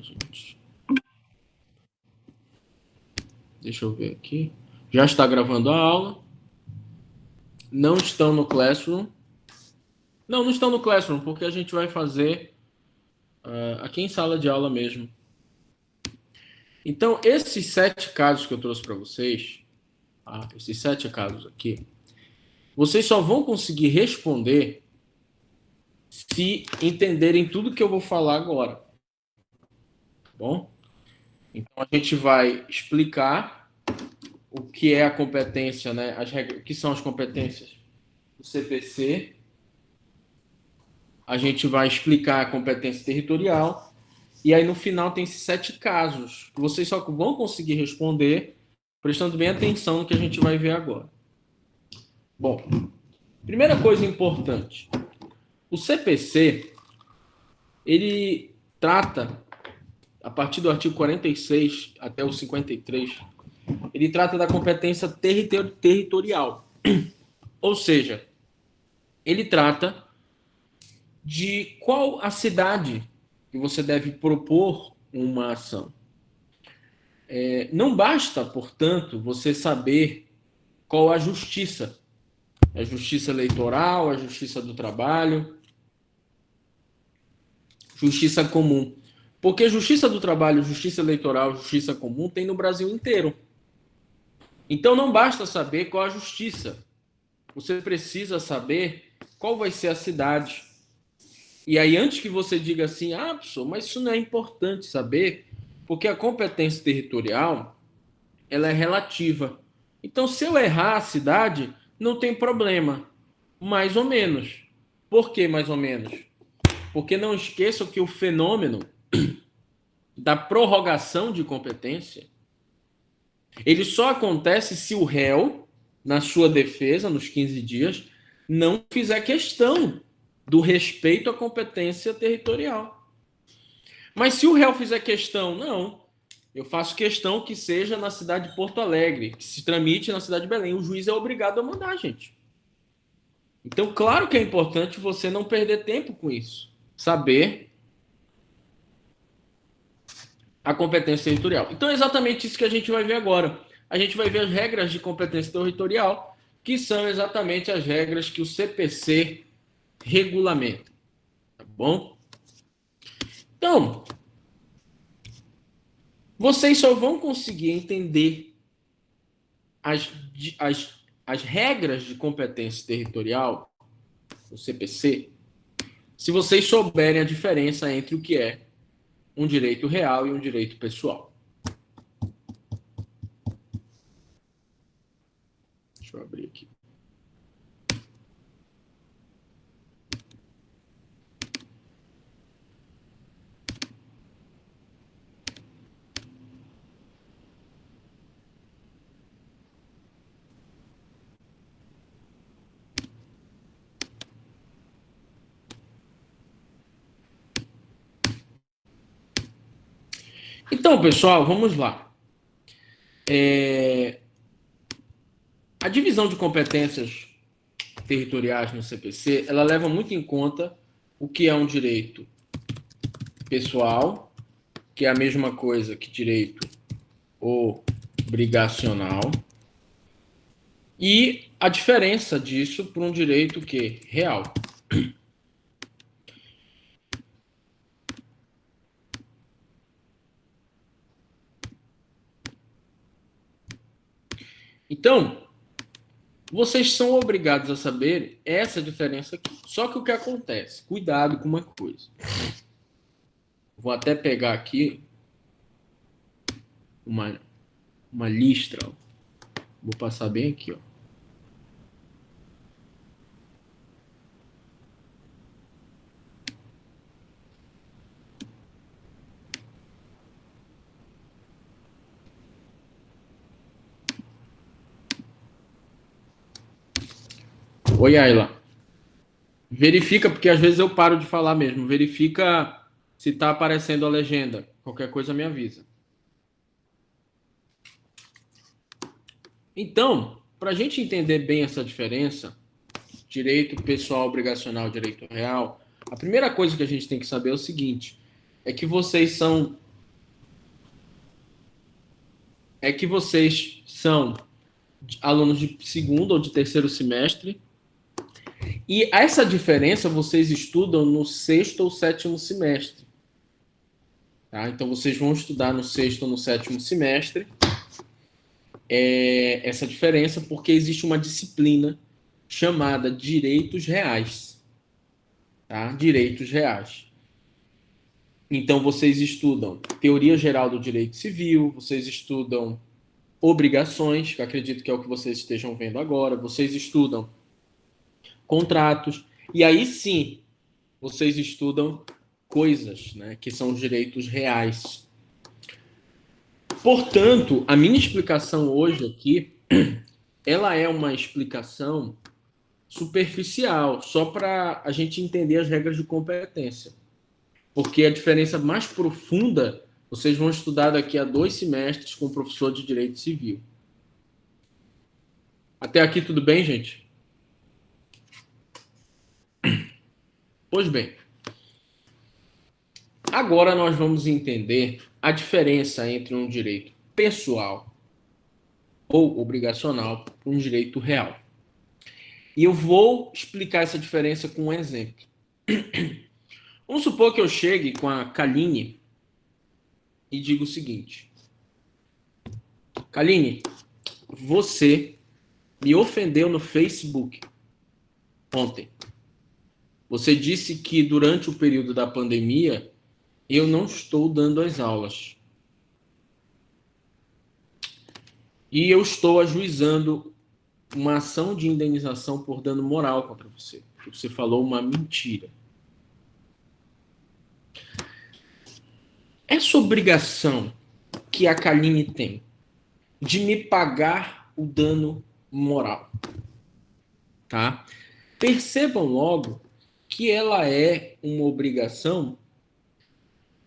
gente. Deixa eu ver aqui. Já está gravando a aula. Não estão no Classroom. Não estão no Classroom, porque a gente vai fazer aqui em sala de aula mesmo. Então, esses 7 casos que eu trouxe para vocês, esses 7 casos aqui, vocês só vão conseguir responder se entenderem tudo que eu vou falar agora. Tá bom? Então, a gente vai explicar o que é a competência, né? As regras, o que são as competências do CPC. A gente vai explicar a competência territorial. E aí, no final, tem esses 7 casos que vocês só vão conseguir responder prestando bem atenção no que a gente vai ver agora. Bom, primeira coisa importante. O CPC, ele trata, a partir do artigo 46 até o 53, ele trata da competência territorial. Ou seja, ele trata de qual a cidade que você deve propor uma ação. Não basta, portanto, você saber qual a justiça. A justiça eleitoral, a justiça do trabalho, justiça comum. Porque justiça do trabalho, justiça eleitoral, justiça comum tem no Brasil inteiro. Então não basta saber qual a justiça. Você precisa saber qual vai ser a cidade. E aí, antes que você diga assim, professor, mas isso não é importante saber, porque a competência territorial, ela é relativa. Então, se eu errar a cidade, não tem problema. Mais ou menos. Por que mais ou menos? Porque não esqueçam que o fenômeno da prorrogação de competência, ele só acontece se o réu, na sua defesa, nos 15 dias, não fizer questão do respeito à competência territorial. Mas se o réu fizer questão, não, eu faço questão que seja na cidade de Porto Alegre, que se tramite na cidade de Belém. O juiz é obrigado a mandar, gente. Então, claro que é importante você não perder tempo com isso. Saber a competência territorial. Então, é exatamente isso que a gente vai ver agora. A gente vai ver as regras de competência territorial, que são exatamente as regras que o CPC regulamenta. Tá bom? Então, vocês só vão conseguir entender as regras de competência territorial, o CPC, se vocês souberem a diferença entre o que é um direito real e um direito pessoal. Deixa eu abrir aqui. Então, pessoal, vamos lá. A divisão de competências territoriais no CPC, ela leva muito em conta o que é um direito pessoal, que é a mesma coisa que direito obrigacional, e a diferença disso para um direito que real. Então, vocês são obrigados a saber essa diferença aqui. Só que o que acontece? Cuidado com uma coisa. Vou até pegar aqui uma listra. Vou passar bem aqui, ó. Oi, Ayla. Verifica, porque às vezes eu paro de falar mesmo. Verifica se está aparecendo a legenda. Qualquer coisa me avisa. Então, para a gente entender bem essa diferença, direito pessoal obrigacional, direito real, a primeira coisa que a gente tem que saber é o seguinte, é que vocês são é que vocês são alunos de segundo ou de terceiro semestre, e essa diferença vocês estudam no sexto ou sétimo semestre. Tá? Então vocês vão estudar no sexto ou no sétimo semestre essa diferença, porque existe uma disciplina chamada Direitos Reais. Tá? Direitos Reais. Então vocês estudam teoria geral do direito civil, vocês estudam obrigações, que acredito que é o que vocês estejam vendo agora, vocês estudam contratos, e aí sim vocês estudam coisas, né, que são os direitos reais. Portanto, a minha explicação hoje aqui, ela é uma explicação superficial, só para a gente entender as regras de competência. Porque a diferença mais profunda vocês vão estudar daqui a 2 semestres com o professor de Direito Civil. Até aqui tudo bem, gente? Pois bem, agora nós vamos entender a diferença entre um direito pessoal ou obrigacional e um direito real. E eu vou explicar essa diferença com um exemplo. Vamos supor que eu chegue com a Kaline e diga o seguinte: Kaline, você me ofendeu no Facebook ontem. Você disse que durante o período da pandemia eu não estou dando as aulas. E eu estou ajuizando uma ação de indenização por dano moral contra você. Porque você falou uma mentira. Essa obrigação que a Kaline tem de me pagar o dano moral, tá? Percebam logo que ela é uma obrigação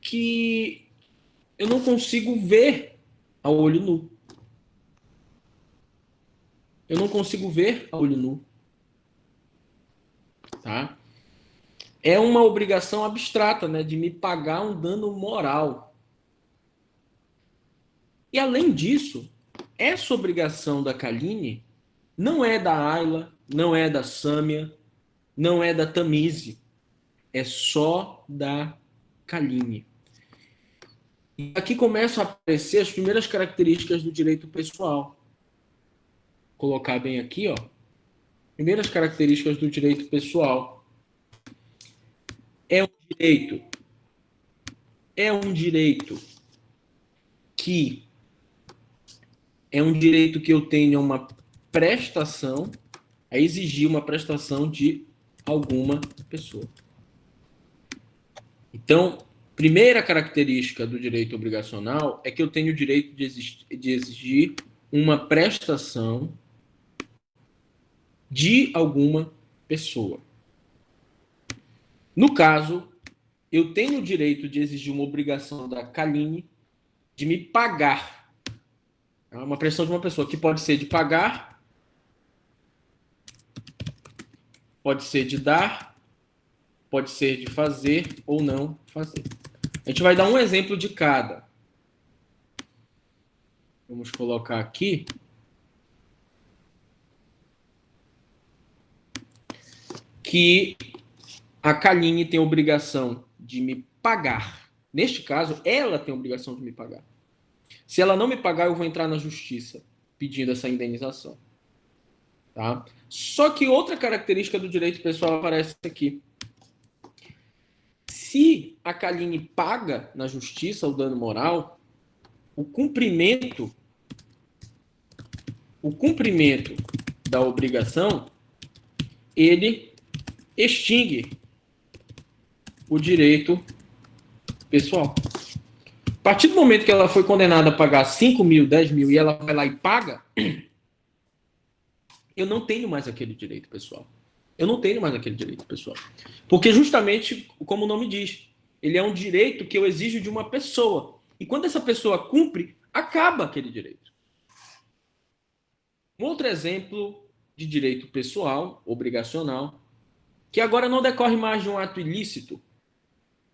que eu não consigo ver a olho nu. Eu não consigo ver a olho nu, tá? É uma obrigação abstrata, né, de me pagar um dano moral. E além disso, essa obrigação da Kaline não é da Ayla, não é da Sâmia, não é da Tamise. É só da Kaline. E aqui começam a aparecer as primeiras características do direito pessoal. Vou colocar bem aqui, ó. Primeiras características do direito pessoal. É um direito. É um direito que eu tenho uma prestação, a exigir uma prestação de alguma pessoa. Então, primeira característica do direito obrigacional é que eu tenho o direito de exigir uma prestação de alguma pessoa. No caso, eu tenho o direito de exigir uma obrigação da Kaline de me pagar. É uma prestação de uma pessoa, que pode ser de pagar, pode ser de dar, pode ser de fazer ou não fazer. A gente vai dar um exemplo de cada. Vamos colocar aqui. Que a Kaline tem a obrigação de me pagar. Neste caso, ela tem a obrigação de me pagar. Se ela não me pagar, eu vou entrar na justiça pedindo essa indenização. Tá? Só que outra característica do direito pessoal aparece aqui. Se a Kaline paga na justiça o dano moral, o cumprimento da obrigação, ele extingue o direito pessoal. A partir do momento que ela foi condenada a pagar 5 mil, 10 mil e ela vai lá e paga, eu não tenho mais aquele direito pessoal. Eu não tenho mais aquele direito pessoal. Porque justamente, como o nome diz, ele é um direito que eu exijo de uma pessoa. E quando essa pessoa cumpre, acaba aquele direito. Um outro exemplo de direito pessoal, obrigacional, que agora não decorre mais de um ato ilícito,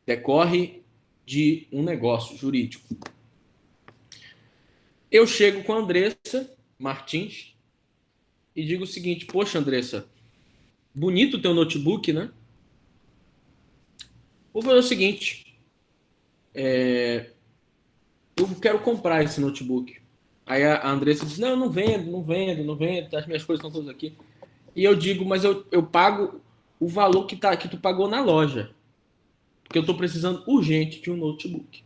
decorre de um negócio jurídico. Eu chego com a Andressa Martins e digo o seguinte: poxa, Andressa, bonito o teu notebook, né? Vou fazer o seguinte, eu quero comprar esse notebook. Aí a Andressa diz, não, eu não vendo, não vendo, as minhas coisas estão todas aqui. E eu digo, mas eu pago o valor que tu pagou na loja. Porque eu estou precisando urgente de um notebook.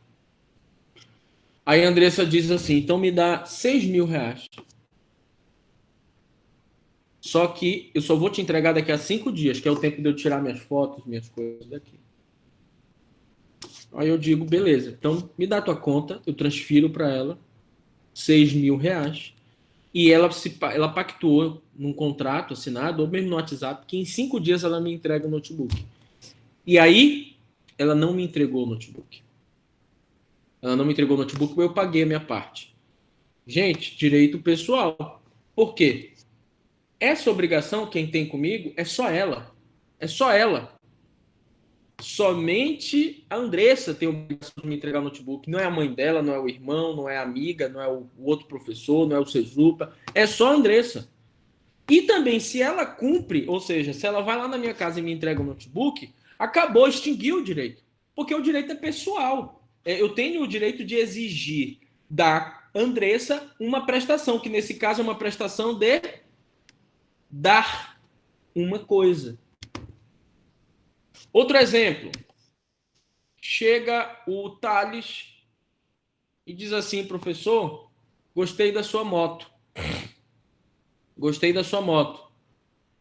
Aí a Andressa diz assim, então me dá 6.000 reais. Só que eu só vou te entregar daqui a 5 dias, que é o tempo de eu tirar minhas fotos, minhas coisas daqui. Aí eu digo, beleza, então me dá tua conta, eu transfiro para ela 6.000 reais. E ela pactuou num contrato assinado, ou mesmo no WhatsApp, que em 5 dias ela me entrega o notebook. E aí, ela não me entregou o notebook. Ela não me entregou o notebook, mas eu paguei a minha parte. Gente, direito pessoal. Por quê? Essa obrigação, quem tem comigo, é só ela. É só ela. Somente a Andressa tem a obrigação de me entregar o notebook. Não é a mãe dela, não é o irmão, não é a amiga, não é o outro professor, não é o Cezupa. É só a Andressa. E também, se ela cumpre, ou seja, se ela vai lá na minha casa e me entrega o notebook, acabou, extinguiu o direito. Porque o direito é pessoal. Eu tenho o direito de exigir da Andressa uma prestação, que nesse caso é uma prestação de dar uma coisa. Outro exemplo. Chega o Thales e diz assim, professor, gostei da sua moto. Gostei da sua moto.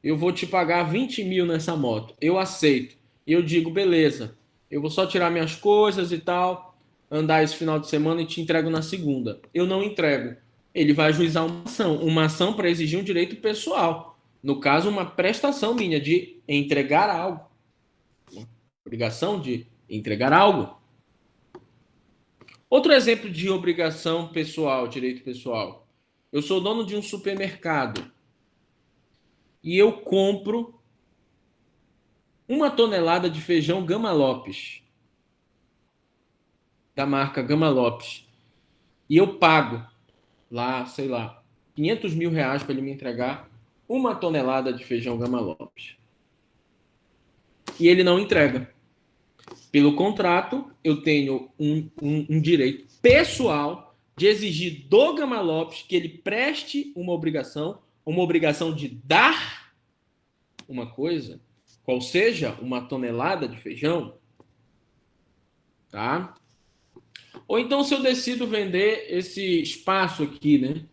Eu vou te pagar 20 mil nessa moto. Eu aceito. E eu digo, beleza. Eu vou só tirar minhas coisas e tal, andar esse final de semana e te entrego na segunda. Eu não entrego. Ele vai ajuizar uma ação para exigir um direito pessoal. No caso, uma prestação minha de entregar algo. Uma obrigação de entregar algo. Outro exemplo de obrigação pessoal, direito pessoal. Eu sou dono de um supermercado e eu compro 1 tonelada de feijão Gama Lopes, da marca Gama Lopes. E eu pago lá, sei lá, 500 mil reais para ele me entregar 1 tonelada de feijão Gama Lopes. E ele não entrega. Pelo contrato, eu tenho um direito pessoal de exigir do Gama Lopes que ele preste uma obrigação de dar uma coisa, qual seja 1 tonelada de feijão, tá? Ou então, se eu decido vender esse espaço aqui, né?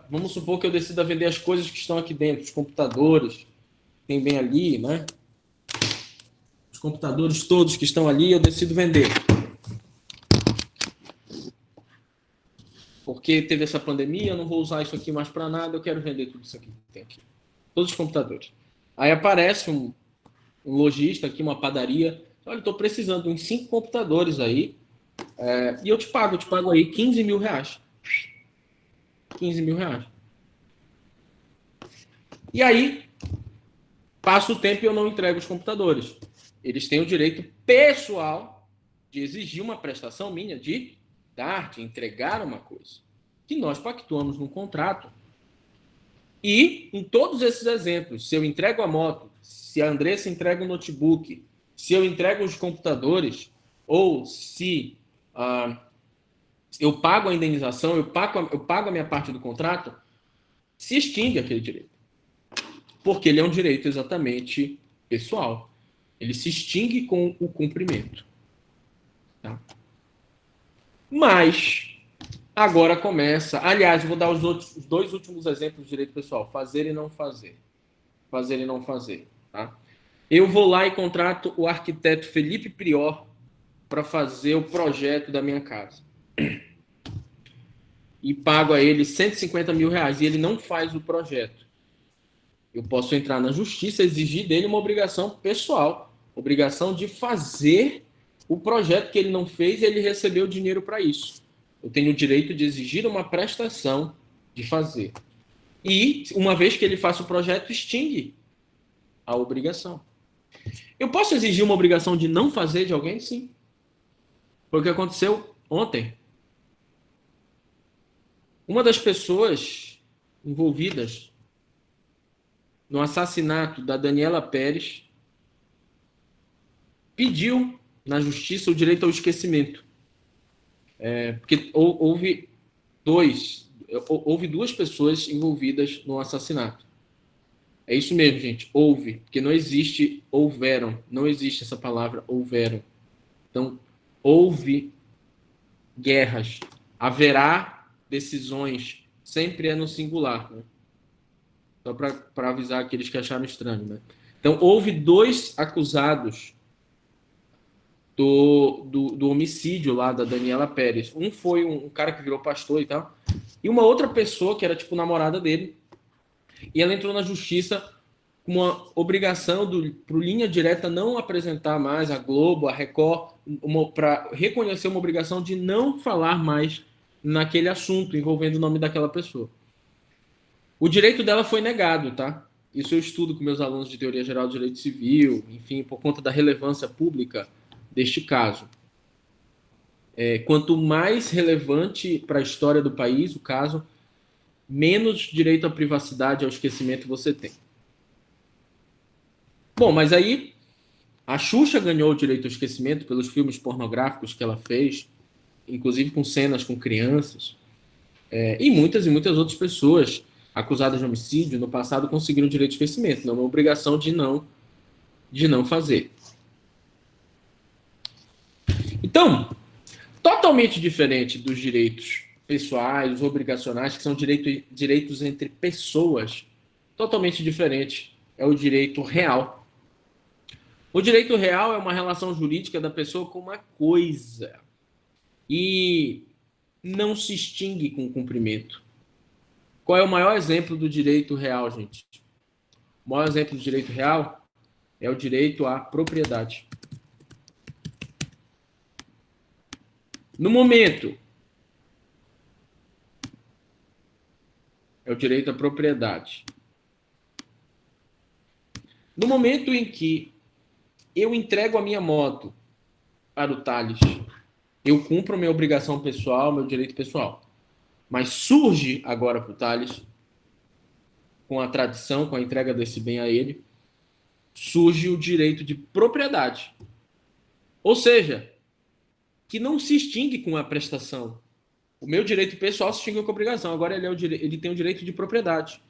Vamos supor que eu decida vender as coisas que estão aqui dentro, os computadores, tem bem ali, né? Os computadores todos que estão ali, eu decido vender. Porque teve essa pandemia, eu não vou usar isso aqui mais para nada, eu quero vender tudo isso aqui que tem aqui. Todos os computadores. Aí aparece um lojista aqui, uma padaria. Olha, estou precisando de uns 5 computadores aí. E eu te pago aí 15 mil reais. 15 mil reais. E aí, passa o tempo e eu não entrego os computadores. Eles têm o direito pessoal de exigir uma prestação minha, de dar, de entregar uma coisa. Que nós pactuamos num contrato. E, em todos esses exemplos, se eu entrego a moto, se a Andressa entrega o notebook, se eu entrego os computadores, ou se eu pago a indenização, eu pago a minha parte do contrato, se extingue aquele direito. Porque ele é um direito exatamente pessoal. Ele se extingue com o cumprimento. Tá? Mas, agora começa... Aliás, eu vou dar os 2 últimos exemplos de direito pessoal. Fazer e não fazer. Fazer e não fazer. Tá? Eu vou lá e contrato o arquiteto Felipe Prior para fazer o projeto da minha casa. E pago a ele 150 mil reais. E ele não faz o projeto. Eu posso entrar na justiça e exigir dele uma obrigação pessoal. Obrigação de fazer o projeto que ele não fez e ele recebeu dinheiro para isso. Eu tenho o direito de exigir uma prestação de fazer. E, uma vez que ele faça o projeto, extingue a obrigação. Eu posso exigir uma obrigação de não fazer de alguém? Sim. Foi o que aconteceu ontem. Uma das pessoas envolvidas no assassinato da Daniela Pérez pediu na justiça o direito ao esquecimento. Porque houve duas pessoas envolvidas no assassinato. É isso mesmo, gente. Houve, porque não existe houveram, não existe essa palavra houveram. Então, houve guerras, haverá decisões, sempre é no singular, né? Só para avisar aqueles que acharam estranho, né? Então, houve dois acusados do homicídio lá da Daniela Pérez. Um foi um cara que virou pastor e tal, e uma outra pessoa que era tipo namorada dele, e ela entrou na justiça com uma obrigação para o Linha Direta não apresentar mais a Globo, a Record, para reconhecer uma obrigação de não falar mais naquele assunto envolvendo o nome daquela pessoa. O direito dela foi negado, tá? Isso eu estudo com meus alunos de Teoria Geral do Direito Civil, enfim, por conta da relevância pública deste caso. Quanto mais relevante para a história do país o caso, menos direito à privacidade e ao esquecimento você tem. Bom, mas aí a Xuxa ganhou o direito ao esquecimento pelos filmes pornográficos que ela fez, inclusive com cenas com crianças, e muitas outras pessoas acusadas de homicídio no passado conseguiram o direito ao esquecimento, não é uma obrigação de não fazer. Então, totalmente diferente dos direitos pessoais, os obrigacionais, que são direitos entre pessoas, totalmente diferente é o direito real. O direito real é uma relação jurídica da pessoa com uma coisa e não se extingue com o cumprimento. Qual é o maior exemplo do direito real, gente? O maior exemplo do direito real é o direito à propriedade. No momento, é o direito à propriedade. No momento em que eu entrego a minha moto para o Thales, eu cumpro minha obrigação pessoal, meu direito pessoal. Mas surge agora para o Thales, com a tradição, com a entrega desse bem a ele, surge o direito de propriedade. Ou seja, que não se extingue com a prestação. O meu direito pessoal se extingue com a obrigação. Agora ele tem o direito de propriedade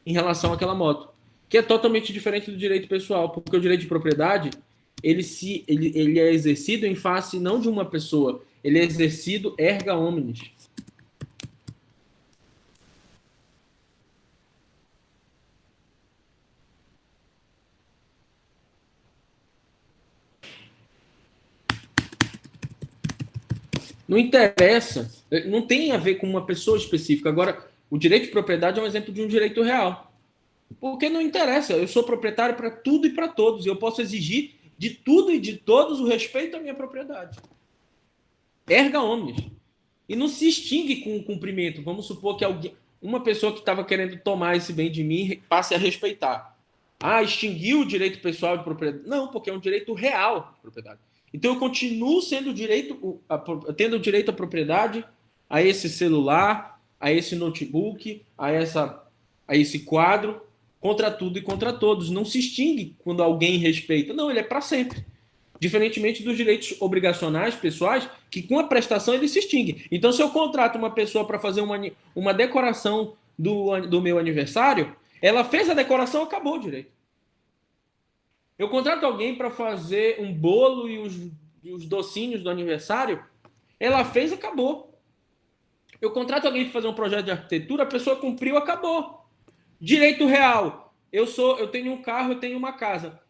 em relação àquela moto, que é totalmente diferente do direito pessoal, porque o direito de propriedade ele é exercido em face não de uma pessoa, ele é exercido erga omnes. Não interessa, não tem a ver com uma pessoa específica. Agora, o direito de propriedade é um exemplo de um direito real. Porque não interessa, eu sou proprietário para tudo e para todos, e eu posso exigir de tudo e de todos o respeito à minha propriedade. Erga omnes. E não se extingue com o cumprimento. Vamos supor que uma pessoa que estava querendo tomar esse bem de mim passe a respeitar. Ah, extinguiu o direito pessoal de propriedade. Não, porque é um direito real de propriedade. Então eu continuo tendo direito à propriedade, a esse celular, a esse notebook, a esse quadro, contra tudo e contra todos. Não se extingue quando alguém respeita. Não, ele é para sempre. Diferentemente dos direitos obrigacionais pessoais, que com a prestação ele se extingue. Então, se eu contrato uma pessoa para fazer uma decoração do meu aniversário, ela fez a decoração, acabou o direito. Eu contrato alguém para fazer um bolo e os docinhos do aniversário, ela fez, acabou. Eu contrato alguém para fazer um projeto de arquitetura, a pessoa cumpriu, acabou. Direito real. Eu tenho um carro, eu tenho uma casa.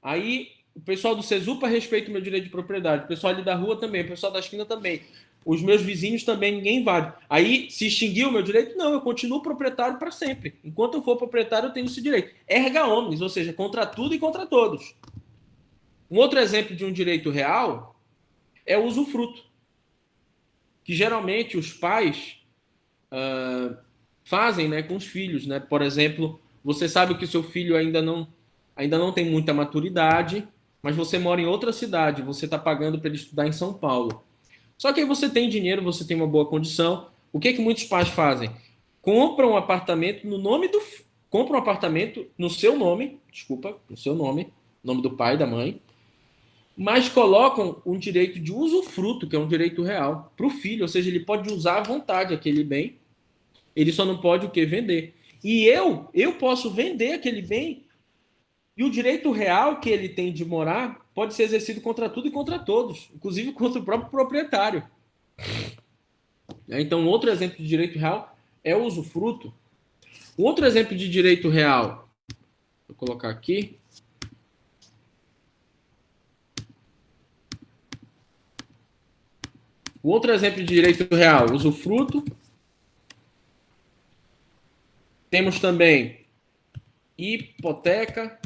Aí o pessoal do Cesupa respeita o meu direito de propriedade, o pessoal ali da rua também, o pessoal da esquina também. Os meus vizinhos também, ninguém invade. Aí, se extinguiu o meu direito? Não, eu continuo proprietário para sempre. Enquanto eu for proprietário, eu tenho esse direito. Erga omnes, ou seja, contra tudo e contra todos. Um outro exemplo de um direito real é o usufruto. Que geralmente os pais fazem, né, com os filhos. Né? Por exemplo, você sabe que o seu filho ainda não tem muita maturidade, mas você mora em outra cidade, você está pagando para ele estudar em São Paulo. Só que aí você tem dinheiro, você tem uma boa condição. O que muitos pais fazem? Compram um apartamento no nome do... Compram um apartamento no seu nome, desculpa, no seu nome, nome do pai, da mãe, mas colocam um direito de usufruto, que é um direito real, para o filho, ou seja, ele pode usar à vontade aquele bem, ele só não pode o que? Vender. E eu posso vender aquele bem e o direito real que ele tem de morar pode ser exercido contra tudo e contra todos, inclusive contra o próprio proprietário. Então, outro exemplo de direito real é o usufruto. Um outro exemplo de direito real, vou colocar aqui. O outro exemplo de direito real, usufruto. Temos também hipoteca.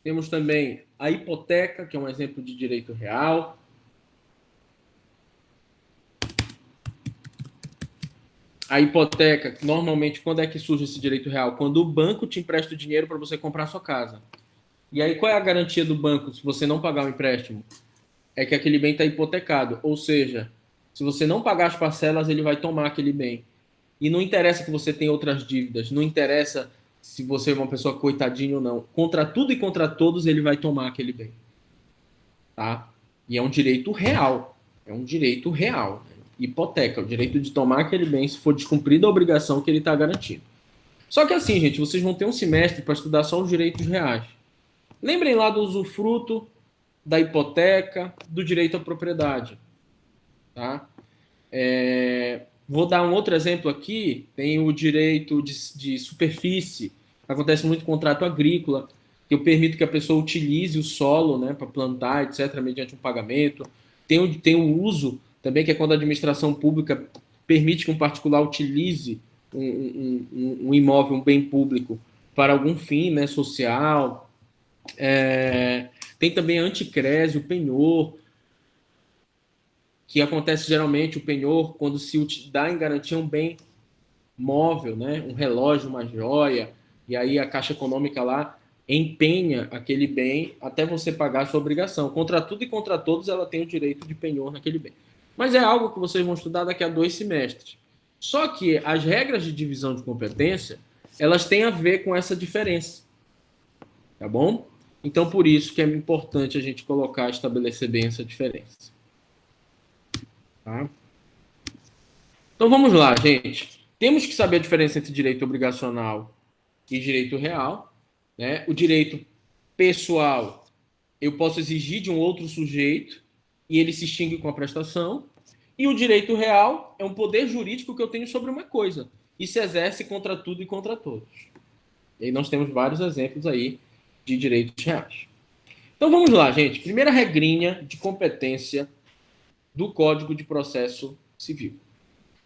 Temos também a hipoteca, que é um exemplo de direito real. A hipoteca, normalmente, quando é que surge esse direito real? Quando o banco te empresta o dinheiro para você comprar a sua casa. E aí, qual é a garantia do banco se você não pagar o empréstimo? É que aquele bem está hipotecado. Ou seja, se você não pagar as parcelas, ele vai tomar aquele bem. E não interessa que você tenha outras dívidas, não interessa se você é uma pessoa coitadinha ou não. Contra tudo e contra todos, ele vai tomar aquele bem. Tá? E é um direito real. É um direito real. Hipoteca, o direito de tomar aquele bem se for descumprida a obrigação que ele está garantindo. Só que assim, gente, vocês vão ter um semestre para estudar só os direitos reais. Lembrem lá do usufruto, da hipoteca, do direito à propriedade. Tá? Vou dar um outro exemplo aqui. Tem o direito de superfície. Acontece muito em contrato agrícola, que eu permito que a pessoa utilize o solo, né, para plantar, etc., mediante um pagamento. Tem o uso também, que é quando a administração pública permite que um particular utilize um imóvel, um bem público, para algum fim, né, social. Tem também a anticrese, o penhor, que acontece geralmente o penhor quando se dá em garantia um bem móvel, né? Um relógio, uma joia, e aí a Caixa Econômica lá empenha aquele bem até você pagar a sua obrigação. Contra tudo e contra todos, ela tem o direito de penhor naquele bem. Mas é algo que vocês vão estudar daqui a 2 semestres. Só que as regras de divisão de competência, elas têm a ver com essa diferença, tá bom? Então, por isso que é importante a gente colocar, estabelecer bem essa diferença. Tá? Então, vamos lá, gente. Temos que saber a diferença entre direito obrigacional e direito real. Né? O direito pessoal, eu posso exigir de um outro sujeito e ele se extingue com a prestação. E o direito real é um poder jurídico que eu tenho sobre uma coisa e se exerce contra tudo e contra todos. E aí nós temos vários exemplos aí de direitos reais. Então vamos lá, gente. Primeira regrinha de competência do Código de Processo Civil.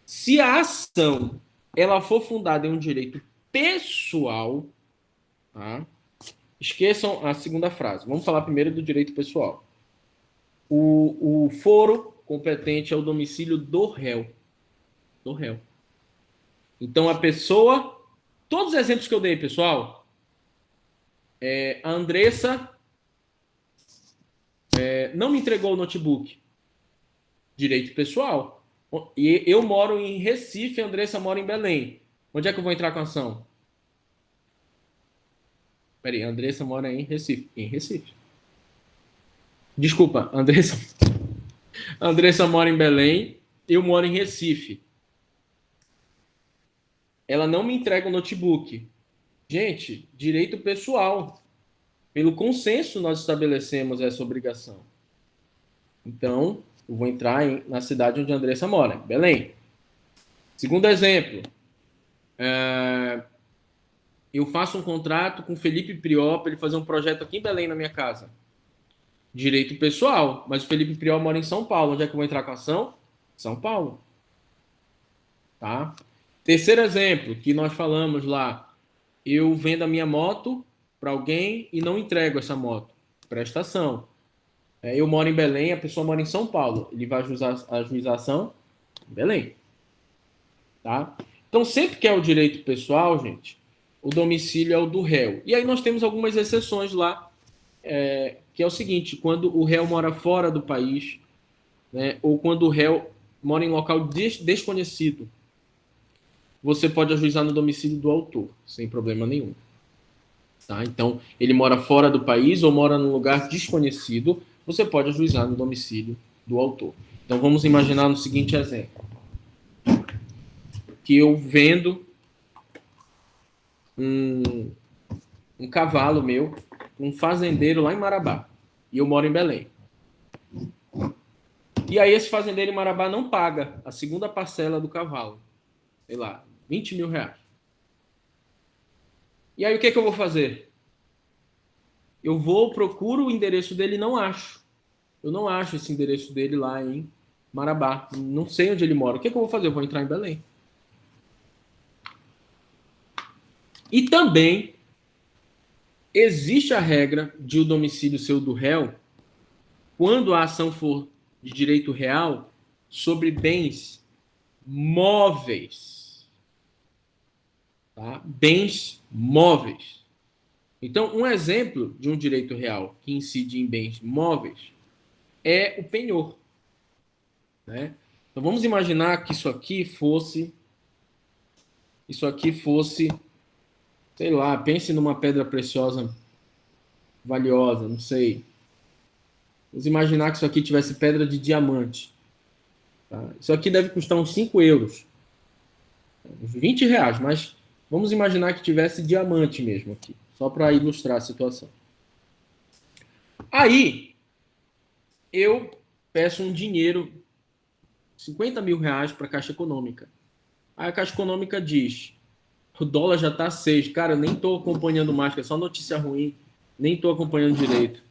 Se a ação ela for fundada em um direito pessoal, tá? Esqueçam a segunda frase. Vamos falar primeiro do direito pessoal. O foro competente é o domicílio do réu. Do réu. Então, a pessoa... Todos os exemplos que eu dei, pessoal, a Andressa não me entregou o notebook. Direito pessoal. E eu moro em Recife, a Andressa mora em Belém. Onde é que eu vou entrar com a ação? Peraí, a Andressa mora em Recife. Em Recife. Desculpa, Andressa mora em Belém, eu moro em Recife. Ela não me entrega o notebook. Gente, direito pessoal. Pelo consenso, nós estabelecemos essa obrigação. Então, eu vou entrar na cidade onde a Andressa mora, Belém. Segundo exemplo, eu faço um contrato com o Felipe Prió para ele fazer um projeto aqui em Belém, na minha casa. Direito pessoal, mas o Felipe Prió mora em São Paulo. Onde é que eu vou entrar com a ação? São Paulo. Tá? Terceiro exemplo, que nós falamos lá. Eu vendo a minha moto para alguém e não entrego essa moto. Prestação. Eu moro em Belém, a pessoa mora em São Paulo. Ele vai ajuizar a ação em Belém. Tá? Então, sempre que é o direito pessoal, gente, o domicílio é o do réu. E aí nós temos algumas exceções lá. que é o seguinte: quando o réu mora fora do país, né, ou quando o réu mora em local desconhecido, você pode ajuizar no domicílio do autor, sem problema nenhum. Tá? Então, ele mora fora do país ou mora num lugar desconhecido, você pode ajuizar no domicílio do autor. Então, vamos imaginar no seguinte exemplo: que eu vendo um cavalo meu, um fazendeiro lá em Marabá, e eu moro em Belém. E aí esse fazendeiro em Marabá não paga a segunda parcela do cavalo, sei lá, 20 mil reais. E aí o que eu vou fazer? Eu vou, procuro o endereço dele e não acho. Eu não acho esse endereço dele lá em Marabá. Não sei onde ele mora. O que eu vou fazer? Eu vou entrar em Belém. E também existe a regra de o domicílio ser o do réu quando a ação for de direito real sobre bens móveis. Tá? Bens móveis. Então, um exemplo de um direito real que incide em bens móveis é o penhor. Né? Então, vamos imaginar que isso aqui fosse, sei lá, pense numa pedra preciosa valiosa, não sei. Vamos imaginar que isso aqui tivesse pedra de diamante. Tá? Isso aqui deve custar uns 5 euros, uns 20 reais, mas vamos imaginar que tivesse diamante mesmo aqui, só para ilustrar a situação. Aí, eu peço um dinheiro, 50 mil reais para a Caixa Econômica. Aí a Caixa Econômica diz, o dólar já está 6. Cara, eu nem estou acompanhando mais, que é só notícia ruim, nem estou acompanhando direito.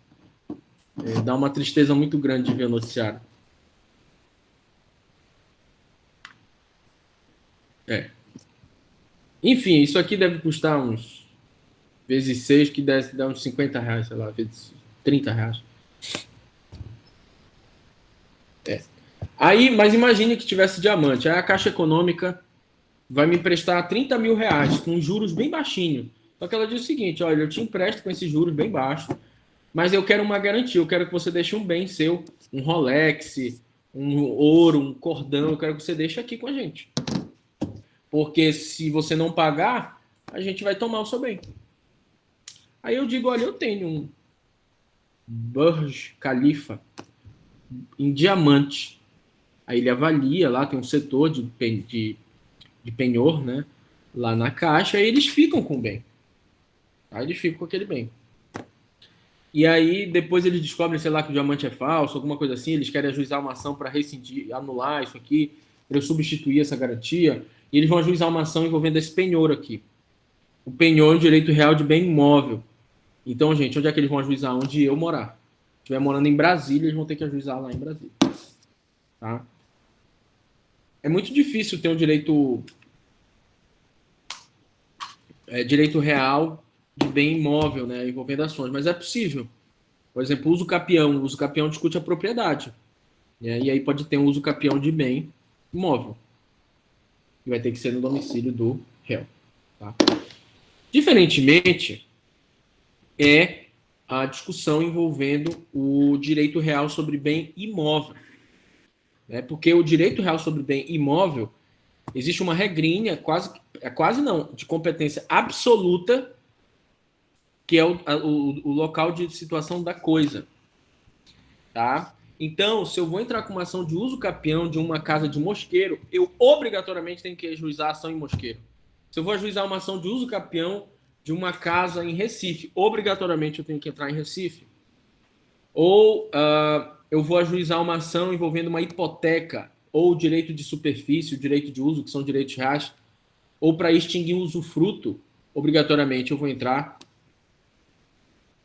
Dá uma tristeza muito grande de ver o noticiário. Enfim, isso aqui deve custar uns vezes 6, que deve dar uns 50 reais, sei lá, vezes 30 reais. Aí, mas imagine que tivesse diamante. Aí a Caixa Econômica vai me emprestar 30 mil reais, com juros bem baixinho. Só que ela diz o seguinte: olha, eu te empresto com esses juros bem baixos, mas eu quero uma garantia. Eu quero que você deixe um bem seu, um Rolex, um ouro, um cordão. Eu quero que você deixe aqui com a gente. Porque se você não pagar, a gente vai tomar o seu bem. Aí eu digo: olha, eu tenho um Burj Khalifa em diamante. Aí ele avalia, lá tem um setor de penhor, né? Lá na Caixa, e eles ficam com o bem. Aí eles ficam com aquele bem. E aí, depois eles descobrem, sei lá, que o diamante é falso, alguma coisa assim, eles querem ajuizar uma ação para rescindir, anular isso aqui, para eu substituir essa garantia, e eles vão ajuizar uma ação envolvendo esse penhor aqui. O penhor é um direito real de bem imóvel. Então, gente, onde é que eles vão ajuizar? Onde eu morar. Se estiver morando em Brasília, eles vão ter que ajuizar lá em Brasília. Tá? É muito difícil ter um direito real de bem imóvel, né, envolvendo ações, mas é possível. Por exemplo, uso capião. O uso capião discute a propriedade. Né, e aí pode ter um uso capião de bem imóvel. E vai ter que ser no domicílio do réu. Tá? Diferentemente, é a discussão envolvendo o direito real sobre bem imóvel. Né? Porque o direito real sobre bem imóvel, existe uma regrinha, quase não, de competência absoluta, que é o local de situação da coisa. Tá? Então, se eu vou entrar com uma ação de uso capião de uma casa de mosqueiro, eu obrigatoriamente tenho que ajuizar a ação em mosqueiro. Se eu vou ajuizar uma ação de uso capião de uma casa em Recife, obrigatoriamente eu tenho que entrar em Recife. Ou eu vou ajuizar uma ação envolvendo uma hipoteca, ou direito de superfície, o direito de uso, que são direitos reais, ou para extinguir o usufruto, obrigatoriamente eu vou entrar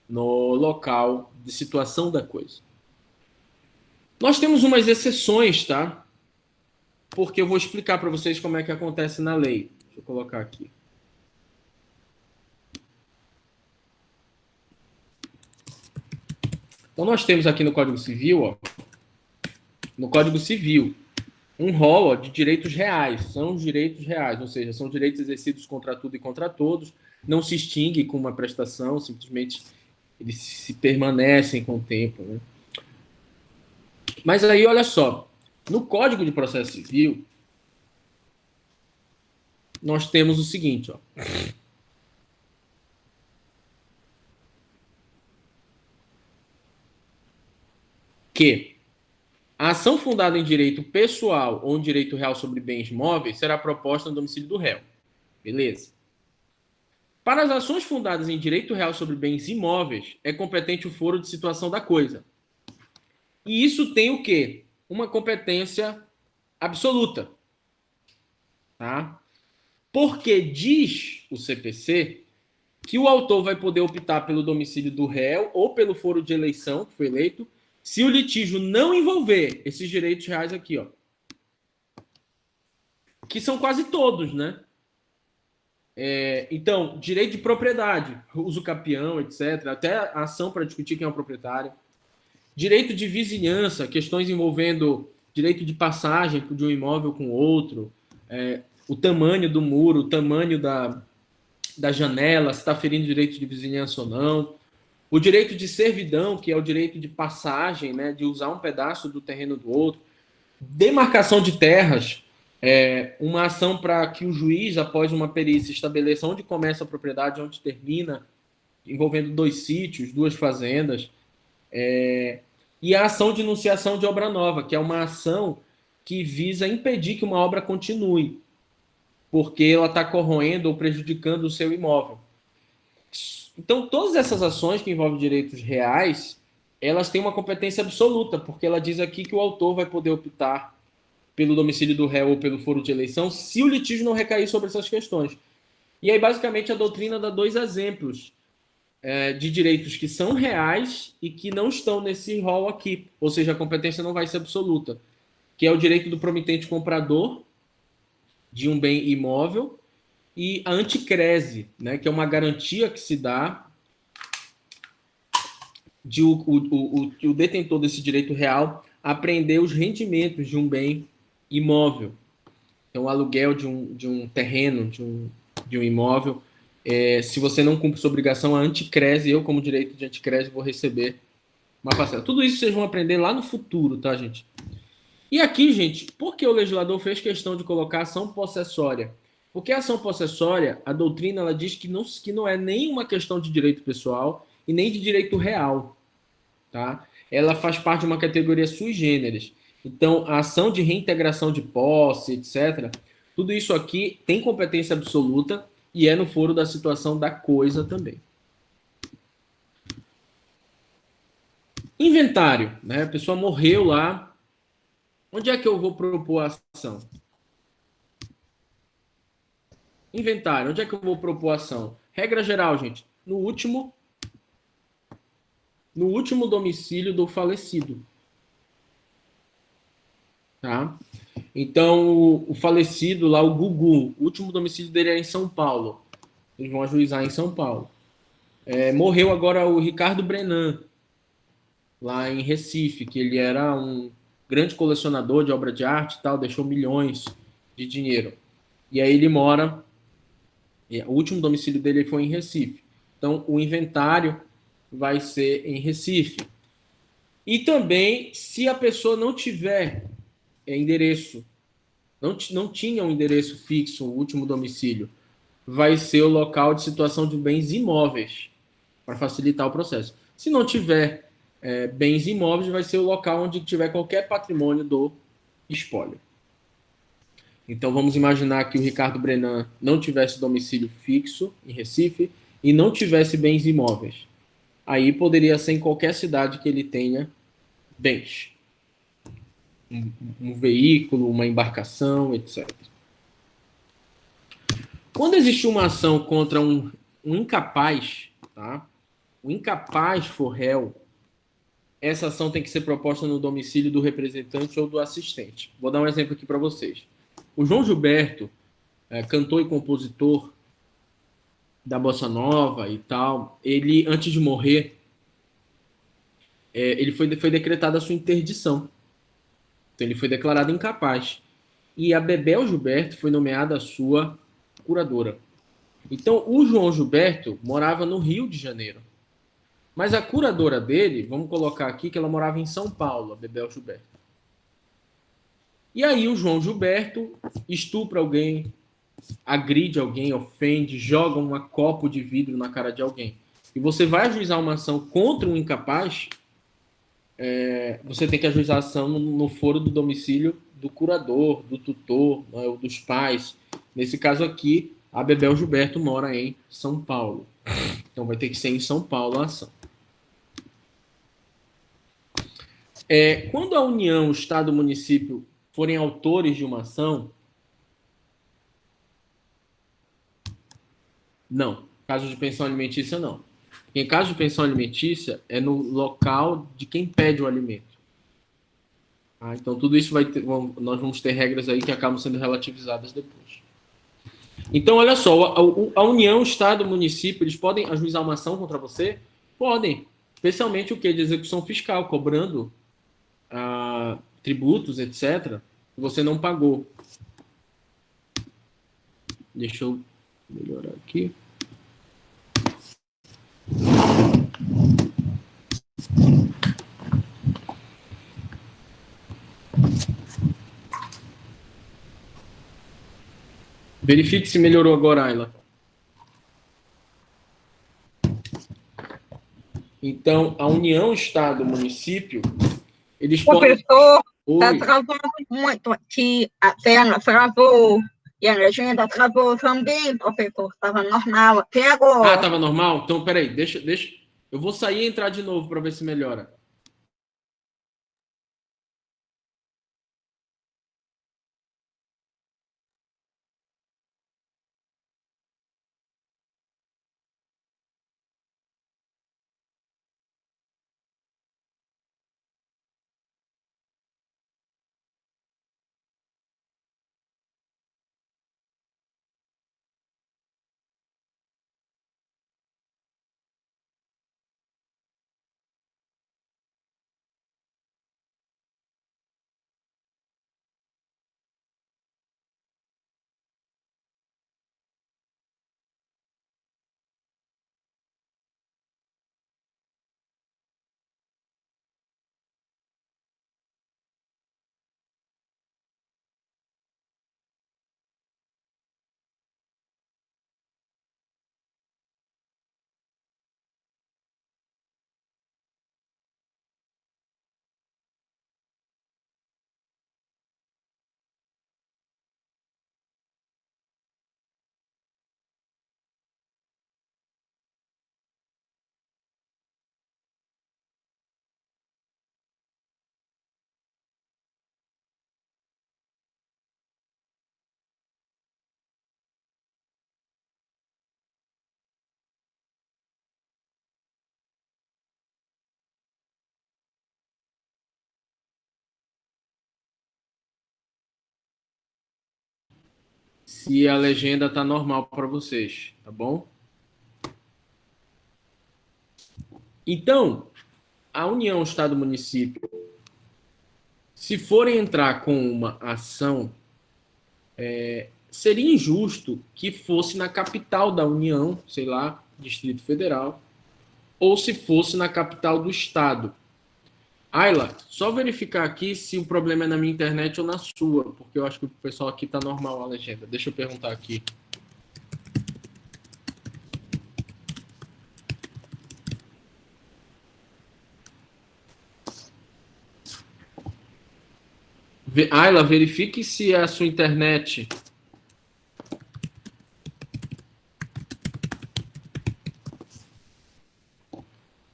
no local de situação da coisa. Nós temos umas exceções, tá? Porque eu vou explicar para vocês como é que acontece na lei. Deixa eu colocar aqui. Então nós temos aqui no Código Civil, ó, no Código Civil, um rol de direitos reais. São os direitos reais, ou seja, são direitos exercidos contra tudo e contra todos. Não se extingue com uma prestação, simplesmente eles se permanecem com o tempo, né? Mas aí, olha só, no Código de Processo Civil, nós temos o seguinte, ó. Que a ação fundada em direito pessoal ou em direito real sobre bens móveis será proposta no domicílio do réu. Beleza. Para as ações fundadas em direito real sobre bens imóveis, é competente o foro de situação da coisa. E isso tem o quê? Uma competência absoluta. Tá? Porque diz o CPC que o autor vai poder optar pelo domicílio do réu ou pelo foro de eleição que foi eleito, se o litígio não envolver esses direitos reais aqui, ó. Que são quase todos, né? Então, direito de propriedade, uso capião, etc. Até a ação para discutir quem é o proprietário. Direito de vizinhança, questões envolvendo direito de passagem de um imóvel com outro, o tamanho do muro, o tamanho da janela, se está ferindo direito de vizinhança ou não. O direito de servidão, que é o direito de passagem, né, de usar um pedaço do terreno do outro. Demarcação de terras, uma ação para que o juiz, após uma perícia, estabeleça onde começa a propriedade, onde termina, envolvendo 2 sítios, 2 fazendas. E a ação de enunciação de obra nova, que é uma ação que visa impedir que uma obra continue, porque ela está corroendo ou prejudicando o seu imóvel. Então, todas essas ações que envolvem direitos reais, elas têm uma competência absoluta, porque ela diz aqui que o autor vai poder optar pelo domicílio do réu ou pelo foro de eleição, se o litígio não recair sobre essas questões. E aí, basicamente, a doutrina dá 2 exemplos de direitos que são reais e que não estão nesse rol aqui. Ou seja, a competência não vai ser absoluta. Que é o direito do promitente comprador de um bem imóvel e a anticrese, né, que é uma garantia que se dá de o detentor desse direito real apreender os rendimentos de um bem imóvel. Então, o aluguel de um terreno, de um imóvel, se você não cumpre sua obrigação, a anticrese, eu como direito de anticrese vou receber uma parcela. Tudo isso vocês vão aprender lá no futuro, tá, gente? E aqui, gente, por que o legislador fez questão de colocar ação possessória? Porque a ação possessória, a doutrina, ela diz que não é nem uma questão de direito pessoal e nem de direito real, tá? Ela faz parte de uma categoria sui generis. Então, a ação de reintegração de posse, etc., tudo isso aqui tem competência absoluta e é no foro da situação da coisa também. Inventário, né? A pessoa morreu lá. Onde é que eu vou propor a ação? Inventário, onde é que eu vou propor a ação? Regra geral, gente, no último domicílio do falecido. Tá? Então, o falecido lá, o Gugu, o último domicílio dele é em São Paulo. Eles vão ajuizar em São Paulo. Morreu agora o Ricardo Brenan, lá em Recife, que ele era um grande colecionador de obra de arte e tal, deixou milhões de dinheiro. E aí ele mora, o último domicílio dele foi em Recife. Então, o inventário vai ser em Recife. E também, se a pessoa não tiver endereço, não tinha um endereço fixo, o último domicílio, vai ser o local de situação de bens imóveis, para facilitar o processo. Se não tiver bens imóveis, vai ser o local onde tiver qualquer patrimônio do espólio. Então vamos imaginar que o Ricardo Brenan não tivesse domicílio fixo em Recife e não tivesse bens imóveis. Aí poderia ser em qualquer cidade que ele tenha bens. Um veículo, uma embarcação, etc. Quando existe uma ação contra um incapaz, tá? O incapaz for réu, essa ação tem que ser proposta no domicílio do representante ou do assistente. Vou dar um exemplo aqui para vocês. O João Gilberto, cantor e compositor da Bossa Nova e tal, ele, antes de morrer, ele foi decretada a sua interdição. Então, ele foi declarado incapaz. E a Bebel Gilberto foi nomeada a sua curadora. Então, o João Gilberto morava no Rio de Janeiro. Mas a curadora dele, vamos colocar aqui que ela morava em São Paulo, a Bebel Gilberto. E aí o João Gilberto estupra alguém, agride alguém, ofende, joga um copo de vidro na cara de alguém. E você vai ajuizar uma ação contra um incapaz, você tem que ajuizar a ação no foro do domicílio do curador, do tutor, né, ou dos pais. Nesse caso aqui, a Bebel Gilberto mora em São Paulo. Então vai ter que ser em São Paulo a ação. Quando a União, o Estado e o município forem autores de uma ação, não. Caso de pensão alimentícia, não. Em caso de pensão alimentícia, é no local de quem pede o alimento. Então, tudo isso nós vamos ter regras aí que acabam sendo relativizadas depois. Então, olha só, a União, o Estado, o município, eles podem ajuizar uma ação contra você? Podem. Especialmente o que? De execução fiscal, cobrando tributos, etc., que você não pagou. Deixa eu melhorar aqui. Verifique se melhorou agora, Ayla. Então, a União, Estado, Município, eles podem... Professor, está travando muito aqui, a tela travou, e a legenda travou também, professor, estava normal até agora. Estava normal? Então, peraí, deixa... Eu vou sair e entrar de novo para ver se melhora. Se a legenda está normal para vocês, tá bom? Então, a União, Estado e Município, se forem entrar com uma ação, seria injusto que fosse na capital da União, sei lá, Distrito Federal, ou se fosse na capital do Estado. Ayla, só verificar aqui se o problema é na minha internet ou na sua, porque eu acho que o pessoal aqui está normal a legenda. Deixa eu perguntar aqui. Ayla, verifique se é a sua internet.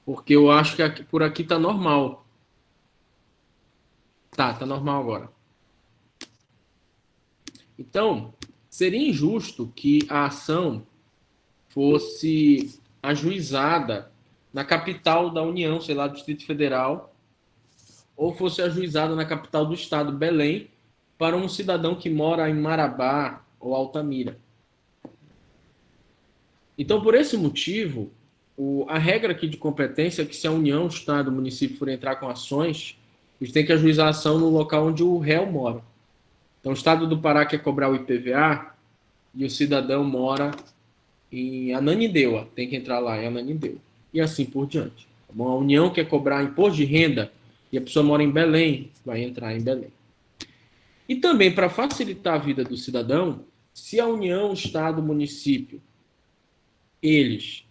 Porque eu acho que aqui, por aqui tá normal. Tá normal agora. Então, seria injusto que a ação fosse ajuizada na capital da União, sei lá, do Distrito Federal, ou fosse ajuizada na capital do estado, Belém, para um cidadão que mora em Marabá ou Altamira. Então, por esse motivo, a regra aqui de competência é que se a União, o Estado, o município forem entrar com ações, eles têm que ajuizar a ação no local onde o réu mora. Então, o Estado do Pará quer cobrar o IPVA e o cidadão mora em Ananindeua. Tem que entrar lá em Ananindeua. E assim por diante. bom? A União quer cobrar imposto de renda e a pessoa mora em Belém, vai entrar em Belém. E também, para facilitar a vida do cidadão, se a União, Estado, município, eles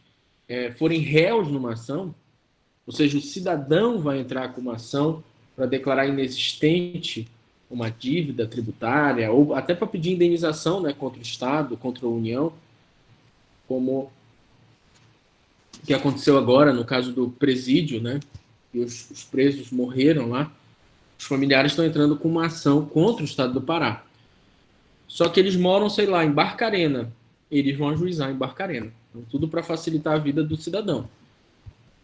forem réus numa ação, ou seja, o cidadão vai entrar com uma ação para declarar inexistente uma dívida tributária, ou até para pedir indenização, né, contra o Estado, contra a União, como que aconteceu agora no caso do presídio, né, e os presos morreram lá. Os familiares estão entrando com uma ação contra o Estado do Pará. Só que eles moram, sei lá, em Barcarena. Eles vão ajuizar em Barcarena. Então, tudo para facilitar a vida do cidadão.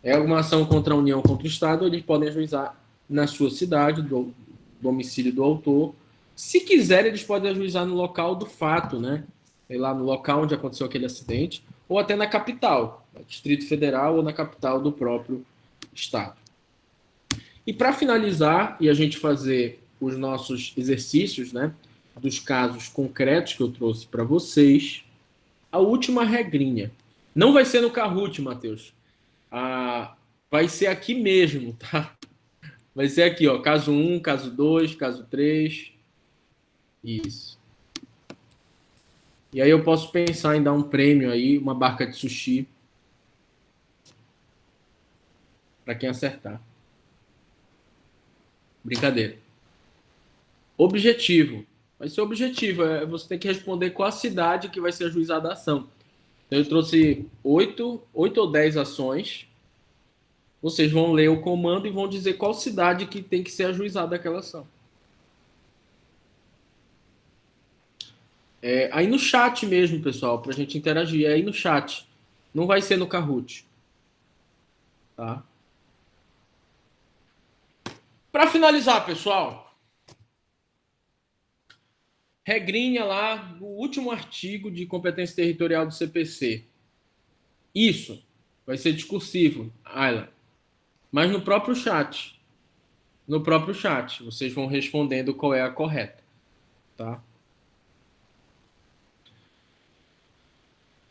É uma ação contra a União, contra o Estado, eles podem ajuizar na sua cidade, do domicílio do autor. Se quiser, eles podem ajuizar no local do fato, né? Sei lá, no local onde aconteceu aquele acidente, ou até na capital, no Distrito Federal ou na capital do próprio Estado. E para finalizar, e a gente fazer os nossos exercícios, né, dos casos concretos que eu trouxe para vocês, a última regrinha. Não vai ser no Kahoot, Matheus. Vai ser aqui mesmo, tá? Vai ser aqui, ó, caso 1, caso 2, caso 3. Isso. E aí eu posso pensar em dar um prêmio aí, uma barca de sushi, para quem acertar. Brincadeira. Objetivo. Vai ser objetivo. Você tem que responder qual a cidade que vai ser ajuizada a ação. Então, eu trouxe 8 ou 10 ações. Vocês vão ler o comando e vão dizer qual cidade que tem que ser ajuizada aquela ação. Aí no chat mesmo, pessoal, para a gente interagir. É aí no chat. Não vai ser no Kahoot. Tá? Para finalizar, pessoal, regrinha lá do último artigo de competência territorial do CPC. Isso vai ser discursivo, Ayla. Mas no próprio chat. No próprio chat. Vocês vão respondendo qual é a correta. Tá?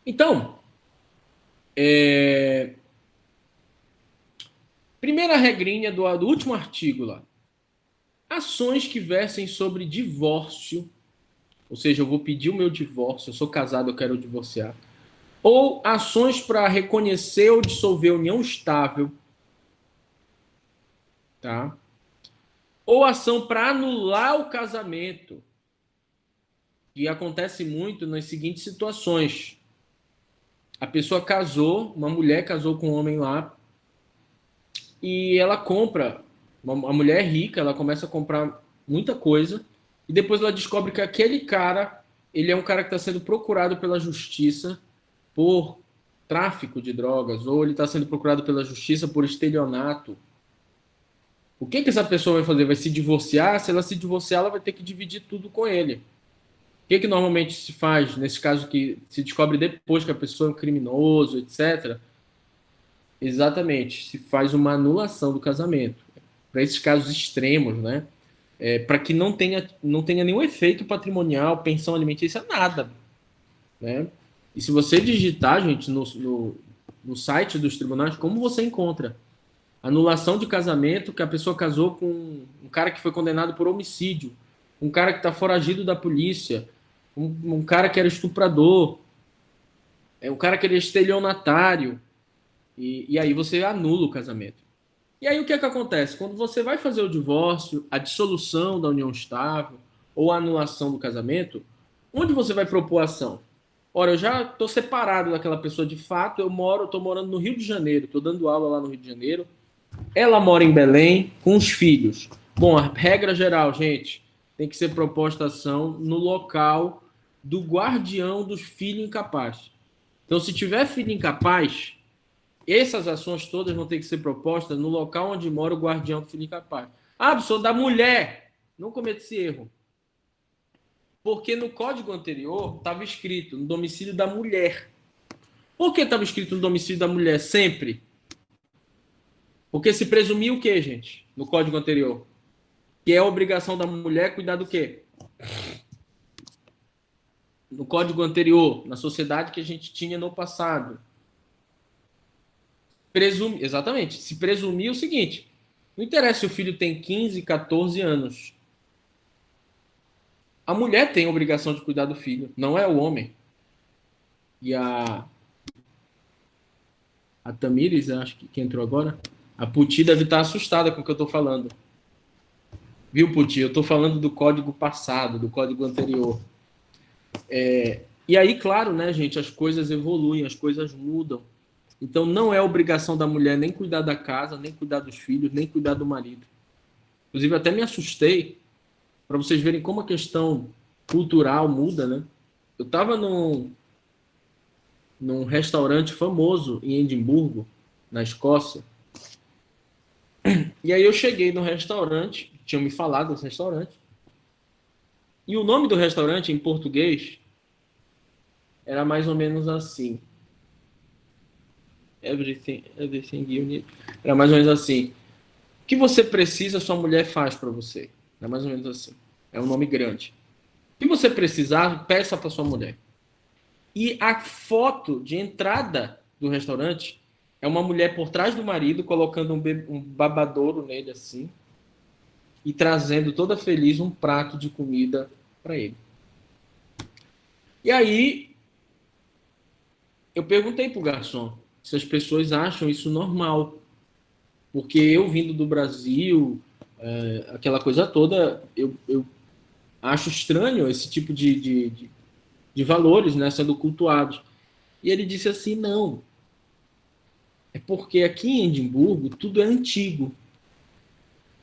Então, primeira regrinha do último artigo lá. Ações que versem sobre divórcio, ou seja, eu vou pedir o meu divórcio, eu sou casado, eu quero divorciar. Ou ações para reconhecer ou dissolver união estável, tá? Ou ação para anular o casamento, que acontece muito nas seguintes situações. A pessoa casou, uma mulher casou com um homem lá, e ela compra, a mulher é rica, ela começa a comprar muita coisa, e depois ela descobre que aquele cara, ele é um cara que está sendo procurado pela justiça por tráfico de drogas, ou ele está sendo procurado pela justiça por estelionato. O que essa pessoa vai fazer? Vai se divorciar? Se ela se divorciar, ela vai ter que dividir tudo com ele. O que normalmente se faz, nesse caso que se descobre depois que a pessoa é um criminoso, etc., exatamente, se faz uma anulação do casamento. Para esses casos extremos, né? Para que não tenha nenhum efeito patrimonial, pensão alimentícia, nada. Né? E se você digitar, gente, no site dos tribunais, como você encontra? Anulação de casamento, que a pessoa casou com um cara que foi condenado por homicídio, um cara que está foragido da polícia, um cara que era estuprador, um cara que era estelionatário, e aí você anula o casamento. E aí o que é que acontece? Quando você vai fazer o divórcio, a dissolução da união estável ou a anulação do casamento, onde você vai propor a ação? Ora, eu já estou separado daquela pessoa de fato, estou morando no Rio de Janeiro, estou dando aula lá no Rio de Janeiro, ela mora em Belém com os filhos. Bom, a regra geral, gente, tem que ser proposta ação no local do guardião dos filhos incapazes. Então, se tiver filho incapaz, essas ações todas vão ter que ser propostas no local onde mora o guardião do filho incapaz. Ah, sou da mulher. Não cometa esse erro. Porque no código anterior estava escrito no domicílio da mulher. Por que estava escrito no domicílio da mulher sempre? Porque se presumia o quê, gente? No código anterior? Que é a obrigação da mulher cuidar do quê? No código anterior, na sociedade que a gente tinha no passado. Exatamente. Se presumir o seguinte: não interessa se o filho tem 15, 14 anos. A mulher tem a obrigação de cuidar do filho, não é o homem. E a Tamires, acho que entrou agora, a Puti deve estar assustada com o que eu estou falando. Viu, Puti? Eu estou falando do código passado, do código anterior. E aí, claro, né, gente, as coisas evoluem, as coisas mudam. Então, não é obrigação da mulher nem cuidar da casa, nem cuidar dos filhos, nem cuidar do marido. Inclusive, até me assustei, para vocês verem como a questão cultural muda, né? Eu estava num restaurante famoso em Edimburgo, na Escócia. E aí eu cheguei no restaurante, tinham me falado desse restaurante. E o nome do restaurante, em português, era mais ou menos assim. Everything you need. Era mais ou menos assim. O que você precisa, sua mulher faz para você. É mais ou menos assim. É um nome grande. O que você precisar, peça para sua mulher. E a foto de entrada do restaurante é uma mulher por trás do marido, colocando um babadouro nele assim, e trazendo toda feliz um prato de comida para ele. E aí, eu perguntei pro garçom se as pessoas acham isso normal. Porque eu vindo do Brasil, aquela coisa toda, eu acho estranho esse tipo de valores, né, sendo cultuados. E ele disse assim, não, é porque aqui em Edimburgo tudo é antigo.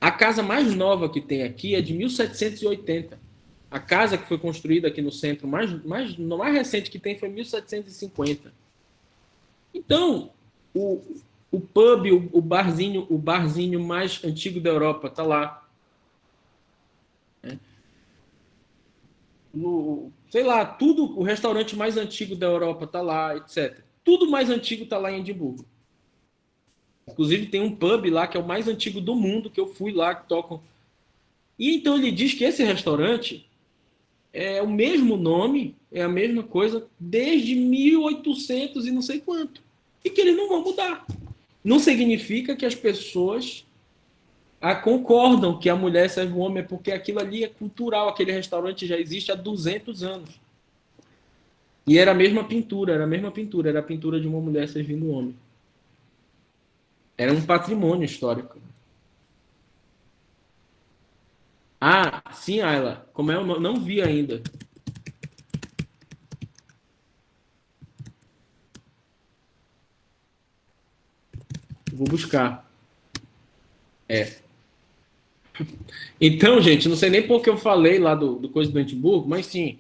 A casa mais nova que tem aqui é de 1780. A casa que foi construída aqui no centro, mais recente que tem foi 1750. Então, o pub, o barzinho mais antigo da Europa está lá. Sei lá, tudo, o restaurante mais antigo da Europa está lá, etc. Tudo mais antigo está lá em Edimburgo. Inclusive tem um pub lá que é o mais antigo do mundo, que eu fui lá, que tocam. E então ele diz que esse restaurante é o mesmo nome, é a mesma coisa, desde 1800 e não sei quanto. E que eles não vão mudar. Não significa que as pessoas concordam que a mulher serve o homem, é porque aquilo ali é cultural, aquele restaurante já existe há 200 anos. E era a mesma pintura, era a pintura de uma mulher servindo o homem. Era um patrimônio histórico. Ah, sim, Ayla. Como é o nome? Não vi ainda. Vou buscar. Então, gente, não sei nem por que eu falei lá do coisa do Edimburgo, mas sim.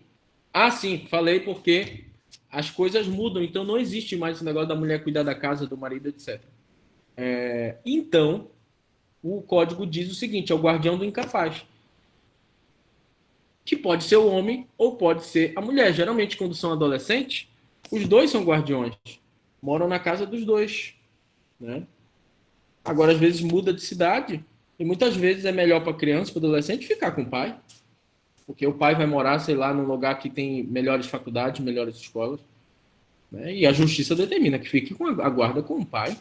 Ah, sim, falei porque as coisas mudam, então não existe mais esse negócio da mulher cuidar da casa, do marido, etc. Então, o código diz o seguinte: é o guardião do incapaz. Que pode ser o homem ou pode ser a mulher. Geralmente, quando são adolescentes, os dois são guardiões. Moram na casa dos dois. Né? Agora, às vezes, muda de cidade e muitas vezes é melhor para a criança, para o adolescente, ficar com o pai. Porque o pai vai morar, sei lá, num lugar que tem melhores faculdades, melhores escolas. Né? E a justiça determina que fique com a guarda com o pai.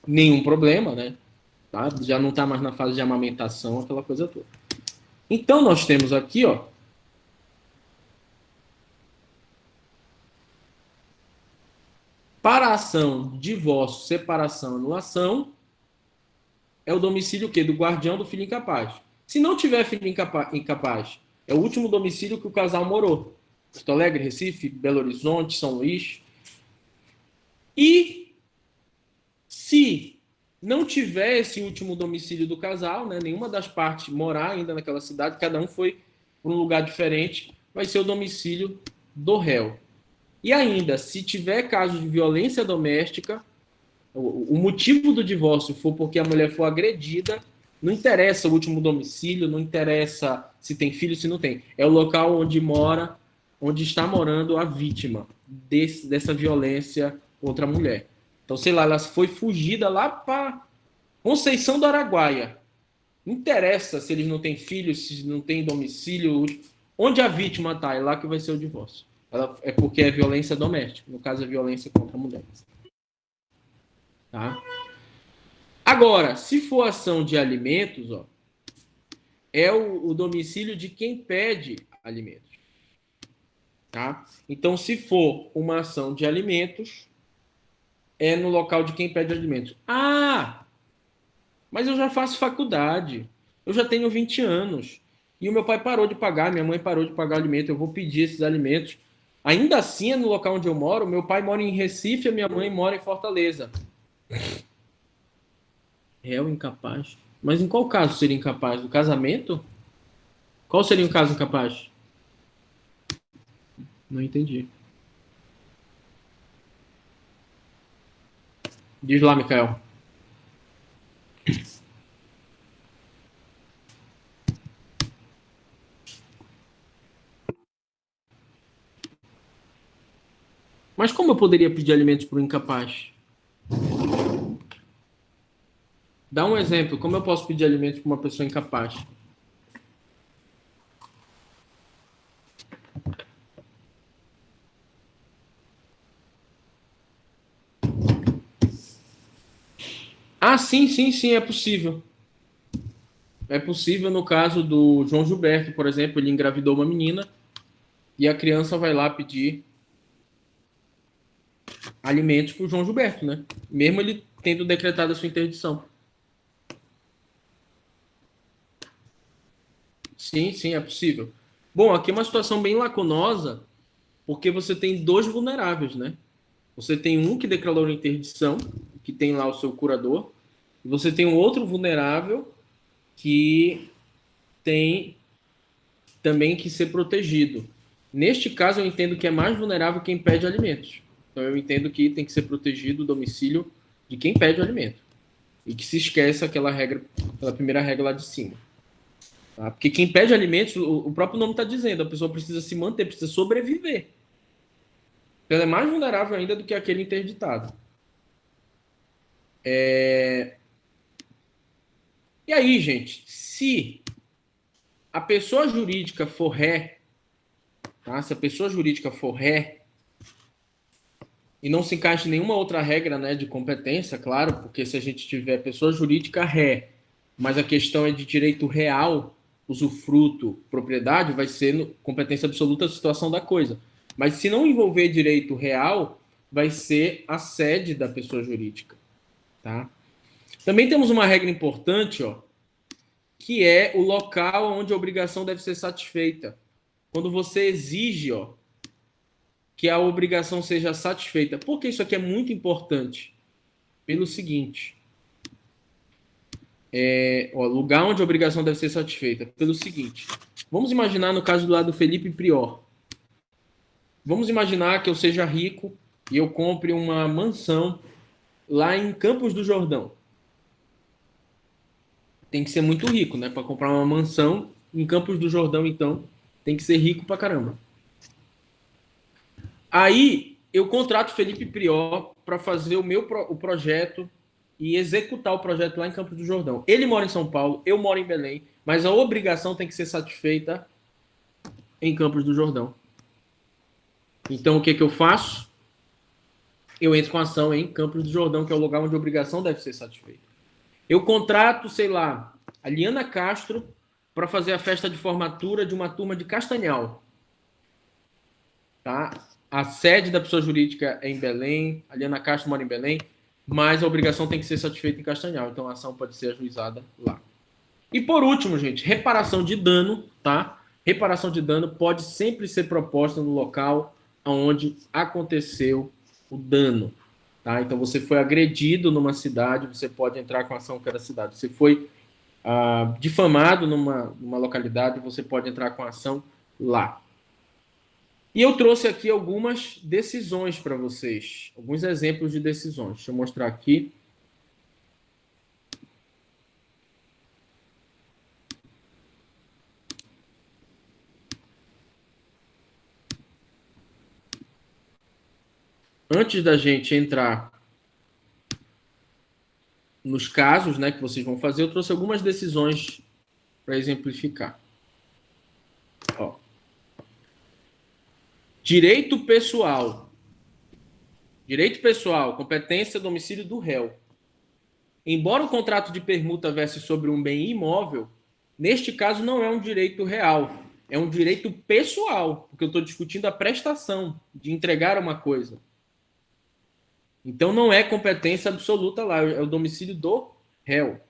Nenhum problema, né? Tá? Já não está mais na fase de amamentação, aquela coisa toda. Então, nós temos aqui, ó, para a ação, divórcio, separação, anulação, é o domicílio o quê? Do guardião do filho incapaz. Se não tiver filho incapaz, é o último domicílio que o casal morou. Porto Alegre, Recife, Belo Horizonte, São Luís. E se não tiver esse último domicílio do casal, né, nenhuma das partes morar ainda naquela cidade, cada um foi para um lugar diferente, vai ser o domicílio do réu. E ainda, se tiver caso de violência doméstica, o motivo do divórcio for porque a mulher for agredida, não interessa o último domicílio, não interessa se tem filho, se não tem. É o local onde mora, onde está morando a vítima dessa violência contra a mulher. Então, sei lá, ela foi fugida lá para Conceição do Araguaia. Não interessa se eles não têm filhos, se não tem domicílio. Onde a vítima está, é lá que vai ser o divórcio. É porque é violência doméstica. No caso, é violência contra a mulher. tá? Agora, se for ação de alimentos, ó, é o domicílio de quem pede alimentos, tá? Então, se for uma ação de alimentos, é no local de quem pede alimentos. Ah, mas eu já faço faculdade, eu já tenho 20 anos, e o meu pai parou de pagar, minha mãe parou de pagar alimento, eu vou pedir esses alimentos. Ainda assim, é no local onde eu moro, meu pai mora em Recife, a minha mãe mora em Fortaleza. Réu incapaz. Mas em qual caso seria incapaz? Do casamento? Qual seria um caso incapaz? Não entendi. Diz lá, Micael. Mas como eu poderia pedir alimentos para o incapaz? Dá um exemplo. Como eu posso pedir alimentos para uma pessoa incapaz? Ah, sim, sim, sim, é possível. É possível no caso do João Gilberto, por exemplo, ele engravidou uma menina e a criança vai lá pedir alimentos para o João Gilberto, né? Mesmo ele tendo decretado a sua interdição. Sim, sim, é possível. Bom, aqui é uma situação bem lacunosa, porque você tem dois vulneráveis, né? Você tem um que declarou interdição, que tem lá o seu curador, e você tem um outro vulnerável que tem também que ser protegido. Neste caso, eu entendo que é mais vulnerável quem pede alimentos. Então, eu entendo que tem que ser protegido o domicílio de quem pede o alimento. E que se esquece aquela regra, aquela primeira regra lá de cima. Tá? Porque quem pede alimentos, o próprio nome está dizendo, a pessoa precisa se manter, precisa sobreviver. Ela é mais vulnerável ainda do que aquele interditado. E aí, gente, se a pessoa jurídica for ré, tá? Se a pessoa jurídica for ré, e não se encaixa em nenhuma outra regra, né, de competência, claro, porque se a gente tiver pessoa jurídica ré, mas a questão é de direito real, usufruto, propriedade, vai ser competência absoluta a situação da coisa. Mas se não envolver direito real, vai ser a sede da pessoa jurídica, tá? Também temos uma regra importante, ó, que é o local onde a obrigação deve ser satisfeita. Quando você exige, ó, que a obrigação seja satisfeita. Por que isso aqui é muito importante? Pelo seguinte, lugar onde a obrigação deve ser satisfeita. Pelo seguinte, vamos imaginar no caso do lado do Felipe Prior. Vamos imaginar que eu seja rico e eu compre uma mansão lá em Campos do Jordão. Tem que ser muito rico, né? Para comprar uma mansão em Campos do Jordão, então, tem que ser rico pra caramba. Aí eu contrato Felipe Prior para fazer o projeto e executar o projeto lá em Campos do Jordão. Ele mora em São Paulo, eu moro em Belém, mas a obrigação tem que ser satisfeita em Campos do Jordão. Então o que eu faço? Eu entro com ação em Campos do Jordão, que é o lugar onde a obrigação deve ser satisfeita. Eu contrato, sei lá, a Liana Castro para fazer a festa de formatura de uma turma de Castanhal. Tá? A sede da pessoa jurídica é em Belém, a Liana Castro mora em Belém, mas a obrigação tem que ser satisfeita em Castanhal, então a ação pode ser ajuizada lá. E por último, gente, reparação de dano, tá? Reparação de dano pode sempre ser proposta no local onde aconteceu o dano, tá? Então você foi agredido numa cidade, você pode entrar com ação naquela cidade. Você foi difamado numa localidade, você pode entrar com ação lá. E eu trouxe aqui algumas decisões para vocês, alguns exemplos de decisões. Deixa eu mostrar aqui. Antes da gente entrar nos casos, né, que vocês vão fazer, eu trouxe algumas decisões para exemplificar. Ó. Direito pessoal. Direito pessoal, competência, domicílio do réu. Embora o contrato de permuta verse sobre um bem imóvel, neste caso não é um direito real, é um direito pessoal, porque eu estou discutindo a prestação de entregar uma coisa. Então não é competência absoluta lá, é o domicílio do réu.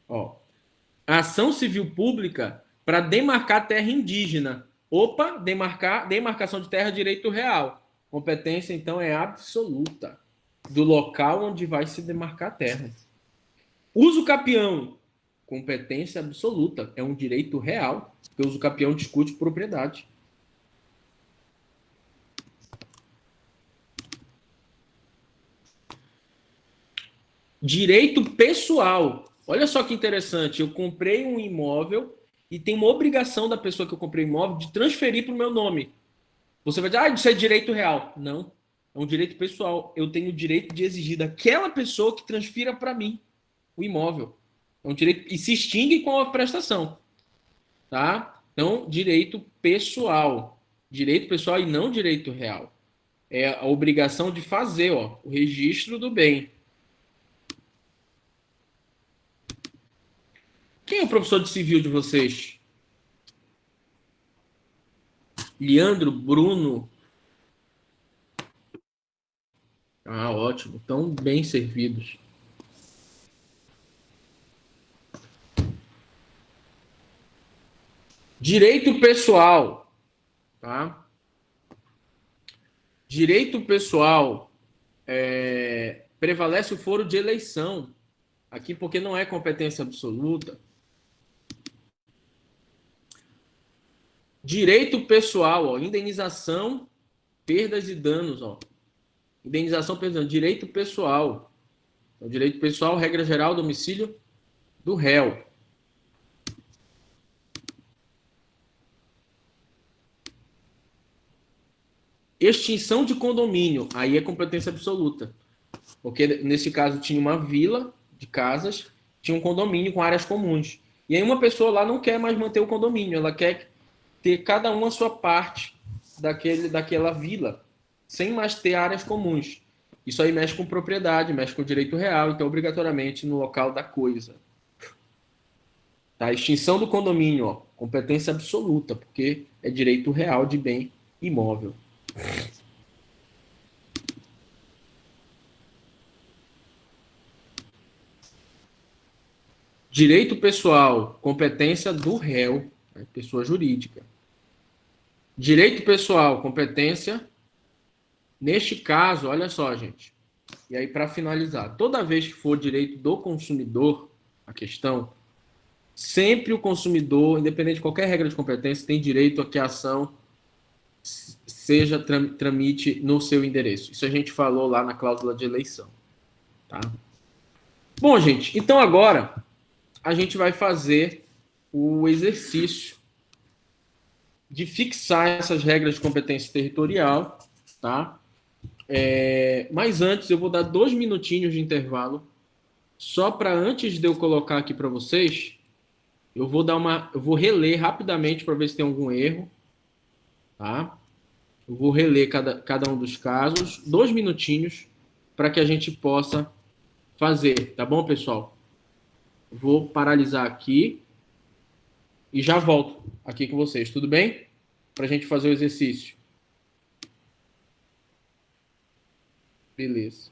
Ó, a ação civil pública para demarcar terra indígena. Opa, demarcação de terra, direito real. Competência, então, é absoluta do local onde vai se demarcar a terra. Uso capião. Competência absoluta. É um direito real, porque o uso capião discute propriedade. Direito pessoal. Olha só que interessante. Eu comprei um imóvel e tem uma obrigação da pessoa que eu comprei o imóvel de transferir para o meu nome. Você vai dizer, isso é direito real. Não. É um direito pessoal. Eu tenho o direito de exigir daquela pessoa que transfira para mim o imóvel. É um direito e se extingue com a prestação, tá? Então, direito pessoal. Direito pessoal e não direito real. É a obrigação de fazer, ó, o registro do bem. Quem é o professor de civil de vocês? Leandro, Bruno? Ah, ótimo. Tão bem servidos. Direito pessoal, tá? Direito pessoal prevalece o foro de eleição. Aqui porque não é competência absoluta. Direito pessoal, ó, indenização, perdas e danos, ó. Indenização, perdão, direito pessoal. Então, direito pessoal, regra geral, domicílio do réu. Extinção de condomínio, aí é competência absoluta. Porque nesse caso tinha uma vila de casas, tinha um condomínio com áreas comuns. E aí uma pessoa lá não quer mais manter o condomínio, ela quer ter cada uma a sua parte daquela vila, sem mais ter áreas comuns. Isso aí mexe com propriedade, mexe com direito real, então obrigatoriamente no local da coisa. Tá? Extinção do condomínio, ó, competência absoluta, porque é direito real de bem imóvel. Direito pessoal, competência do réu, né, pessoa jurídica. Direito pessoal, competência. Neste caso, olha só, gente. E aí, para finalizar, toda vez que for direito do consumidor, a questão, sempre o consumidor, independente de qualquer regra de competência, tem direito a que a ação seja tramite no seu endereço. Isso a gente falou lá na cláusula de eleição. Tá? Bom, gente, então agora a gente vai fazer o exercício de fixar essas regras de competência territorial, tá? Mas antes eu vou dar 2 minutinhos de intervalo, só para antes de eu colocar aqui para vocês, eu vou reler rapidamente para ver se tem algum erro, tá? Eu vou reler cada um dos casos, 2 minutinhos, para que a gente possa fazer, tá bom, pessoal? Vou paralisar aqui e já volto aqui com vocês, tudo bem? Para a gente fazer o exercício. Beleza.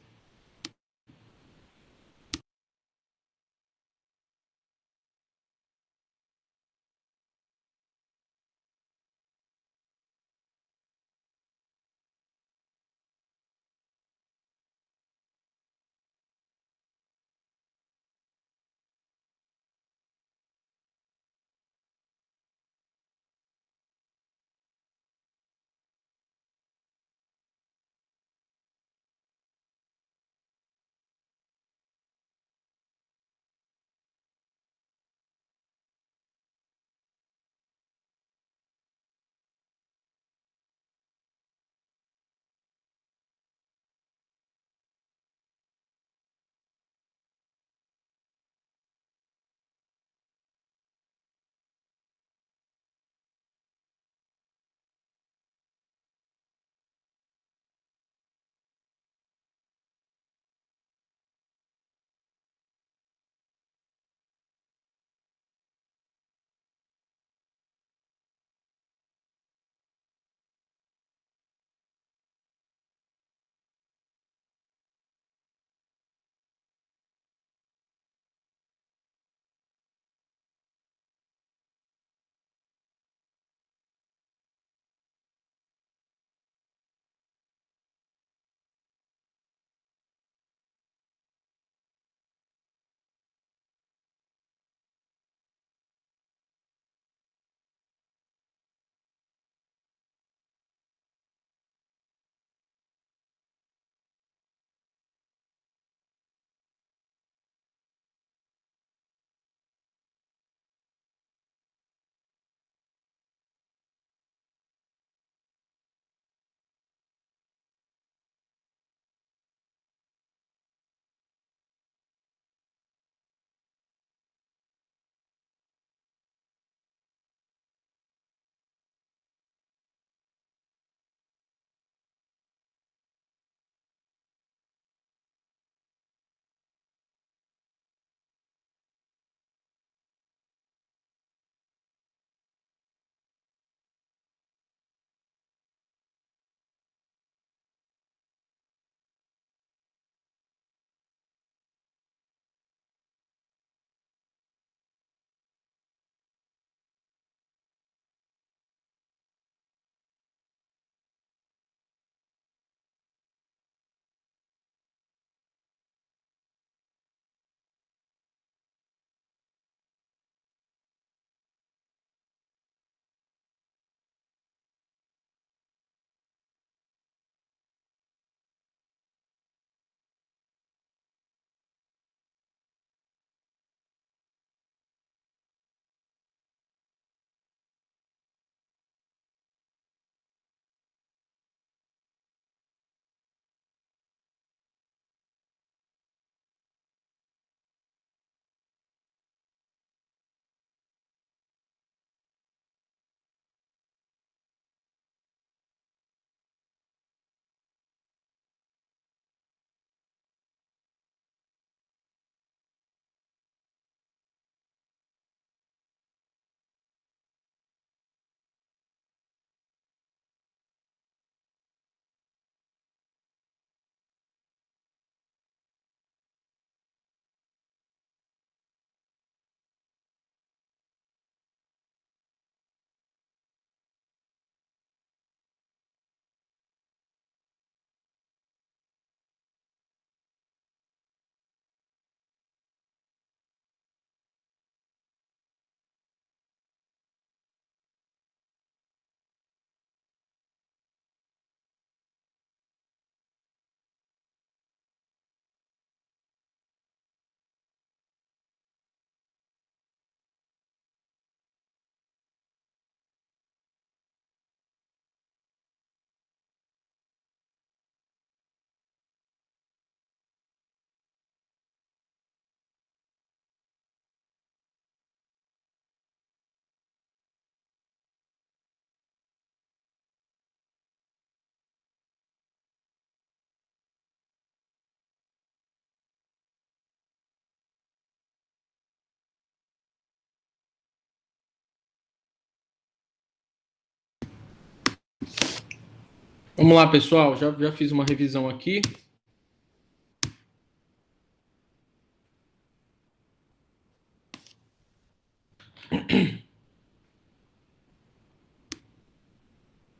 Vamos lá, pessoal. Já fiz uma revisão aqui.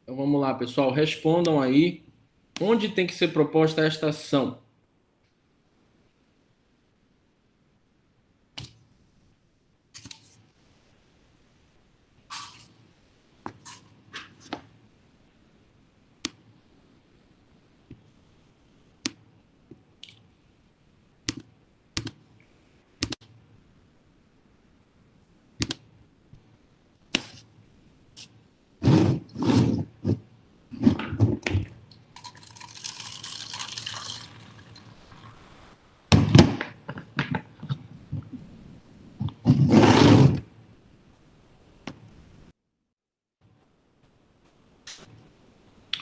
Então vamos lá, pessoal. Respondam aí. Onde tem que ser proposta esta ação?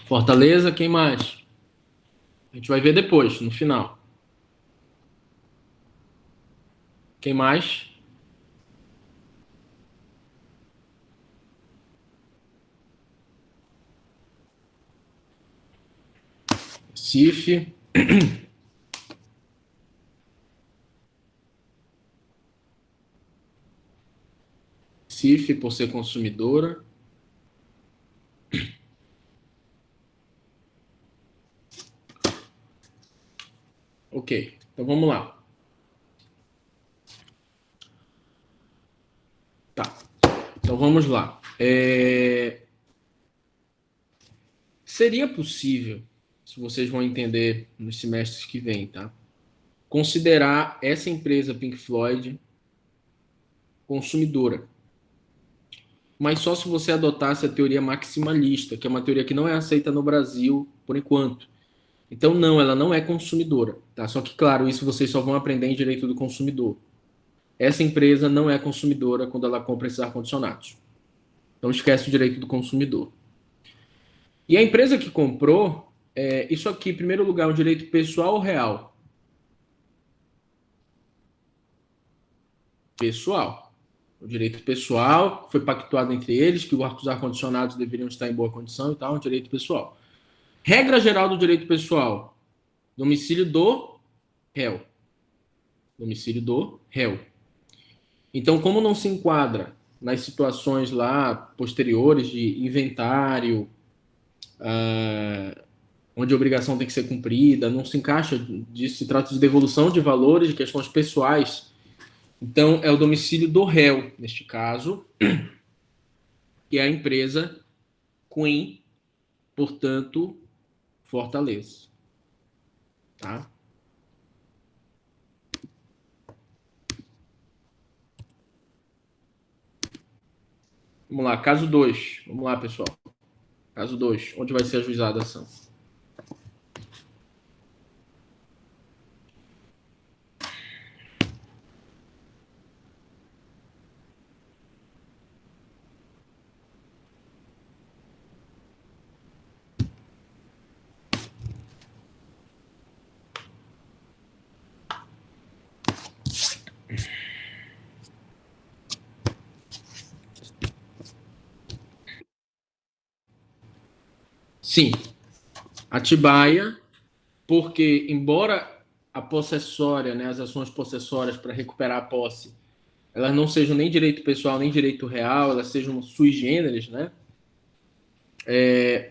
Fortaleza, quem mais? A gente vai ver depois, no final. Quem mais? Recife. Recife, por ser consumidora. Ok, então vamos lá. Tá, então vamos lá. Seria possível, se vocês vão entender nos semestres que vêm, tá? Considerar essa empresa Pink Floyd consumidora. Mas só se você adotasse a teoria maximalista, que é uma teoria que não é aceita no Brasil por enquanto. Então, não, ela não é consumidora, tá? Só que, claro, isso vocês só vão aprender em direito do consumidor. Essa empresa não é consumidora quando ela compra esses ar-condicionados. Então, esquece o direito do consumidor. E a empresa que comprou, isso aqui, em primeiro lugar, é um direito pessoal ou real? Pessoal. O direito pessoal foi pactuado entre eles, que os ar-condicionados deveriam estar em boa condição e tal, um direito pessoal. Regra geral do direito pessoal: domicílio do réu. Domicílio do réu. Então, como não se enquadra nas situações lá posteriores de inventário, onde a obrigação tem que ser cumprida, não se encaixa disso, se trata de devolução de valores, de questões pessoais. Então, é o domicílio do réu, neste caso, que é a empresa Queen, portanto, Fortaleza. Tá? Vamos lá, caso 2. Vamos lá, pessoal. Caso 2. Onde vai ser ajuizada a ação? Sim, Atibaia, porque embora a possessória, né, as ações possessórias para recuperar a posse, elas não sejam nem direito pessoal nem direito real, elas sejam sui generis, né?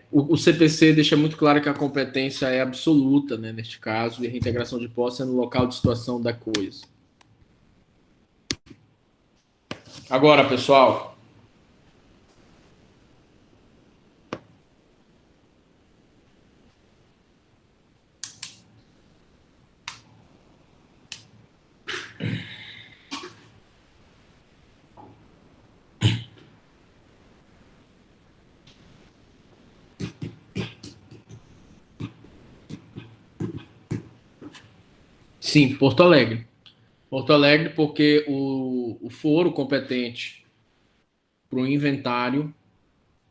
O CPC deixa muito claro que a competência é absoluta, né, neste caso, e a reintegração de posse é no local de situação da coisa. Agora, pessoal, sim, Porto Alegre. Porto Alegre, porque o foro competente para o inventário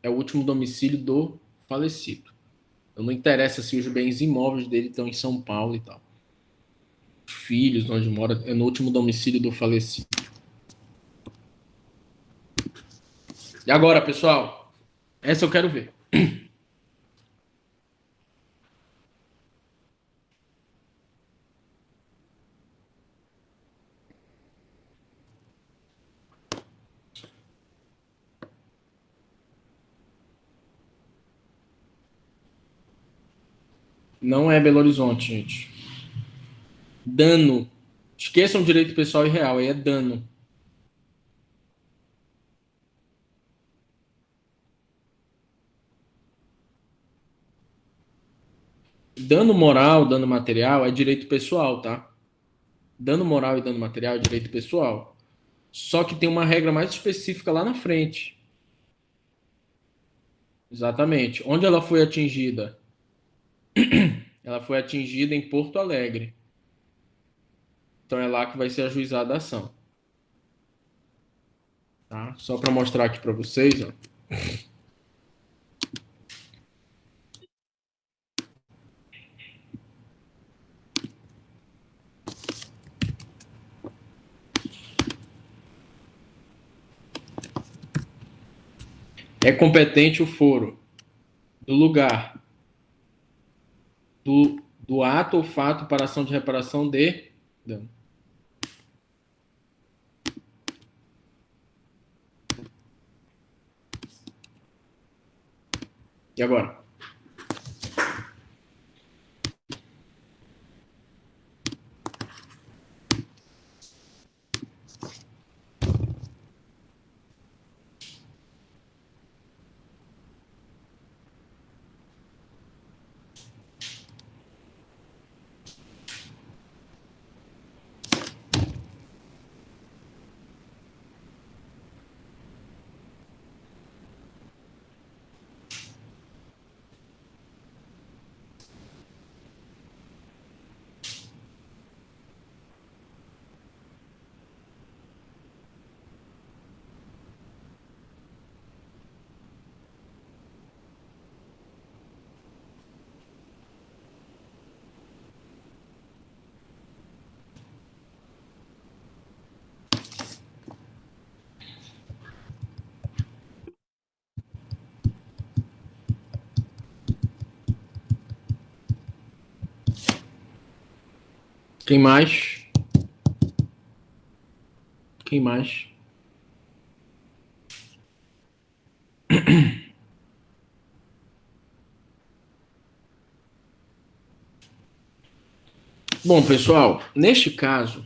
é o último domicílio do falecido. Então, não interessa se os bens imóveis dele estão em São Paulo e tal. Os filhos, onde mora, é no último domicílio do falecido. E agora, pessoal, essa eu quero ver. Não é Belo Horizonte, gente. Dano. Esqueçam direito pessoal e real, aí é dano. Dano moral, dano material é direito pessoal, tá? Dano moral e dano material é direito pessoal. Só que tem uma regra mais específica lá na frente. Exatamente. Onde ela foi atingida? Ela foi atingida em Porto Alegre. Então é lá que vai ser ajuizada a ação. Tá? Só para mostrar aqui para vocês, ó. É competente o foro do lugar, do ato ou fato para ação de reparação de dano. E agora? Quem mais? Quem mais? Bom, pessoal, neste caso,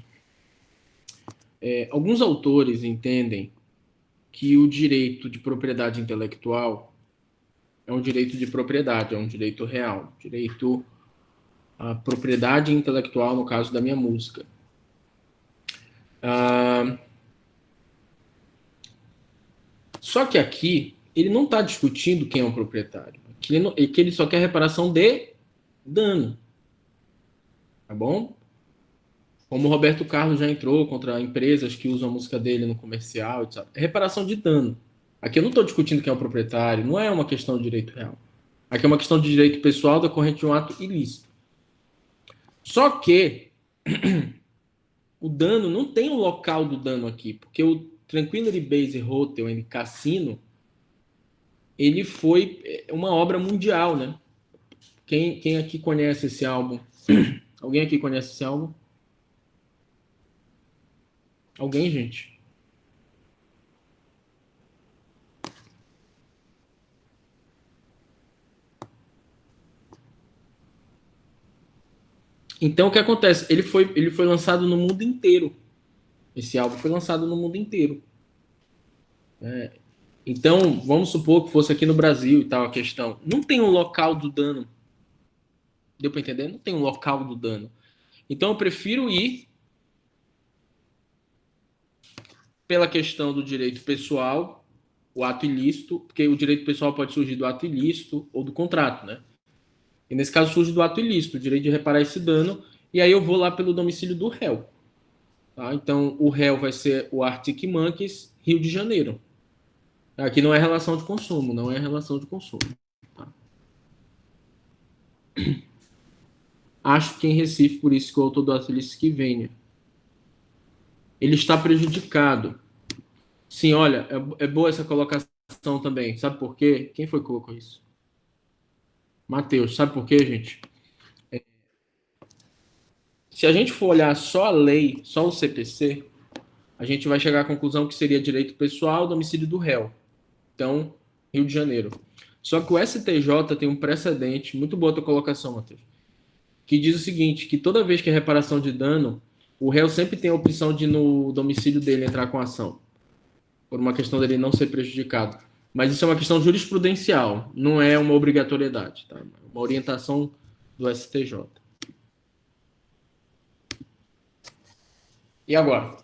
alguns autores entendem que o direito de propriedade intelectual é um direito de propriedade, é um direito real, direito à propriedade intelectual, no caso da minha música. Só que aqui, ele não está discutindo quem é o proprietário. Que ele só quer reparação de dano. Tá bom? Como o Roberto Carlos já entrou contra empresas que usam a música dele no comercial, etc. É reparação de dano. Aqui eu não estou discutindo quem é o proprietário, não é uma questão de direito real. Aqui é uma questão de direito pessoal decorrente de um ato ilícito. Só que o dano não tem o local do dano aqui, porque o Tranquility Base Hotel em Cassino, ele foi uma obra mundial, né? Quem aqui conhece esse álbum? Alguém aqui conhece esse álbum? Alguém, gente? Então, o que acontece? Ele foi lançado no mundo inteiro. Esse álbum foi lançado no mundo inteiro. Então, vamos supor que fosse aqui no Brasil e tal a questão. Não tem um local do dano. Deu para entender? Não tem um local do dano. Então, eu prefiro ir pela questão do direito pessoal, o ato ilícito, porque o direito pessoal pode surgir do ato ilícito ou do contrato, né? E nesse caso surge do ato ilícito, o direito de reparar esse dano, e aí eu vou lá pelo domicílio do réu. Tá? Então, o réu vai ser o Arctic Monkeys, Rio de Janeiro. Aqui não é relação de consumo, não é relação de consumo. Tá? Acho que em Recife, por isso que o autor do ato ilícito que venha. Ele está prejudicado. Sim, olha, é boa essa colocação também. Sabe por quê? Quem foi que colocou isso? Matheus. Sabe por quê, gente? Se a gente for olhar só a lei, só o CPC, a gente vai chegar à conclusão que seria direito pessoal, domicílio do réu. Então, Rio de Janeiro. Só que o STJ tem um precedente, muito boa a tua colocação, Matheus. que diz o seguinte, que toda vez que é reparação de dano, o réu sempre tem a opção de no domicílio dele entrar com a ação, por uma questão dele não ser prejudicado. Mas isso é uma questão jurisprudencial, não é uma obrigatoriedade, tá? Uma orientação do STJ. E agora?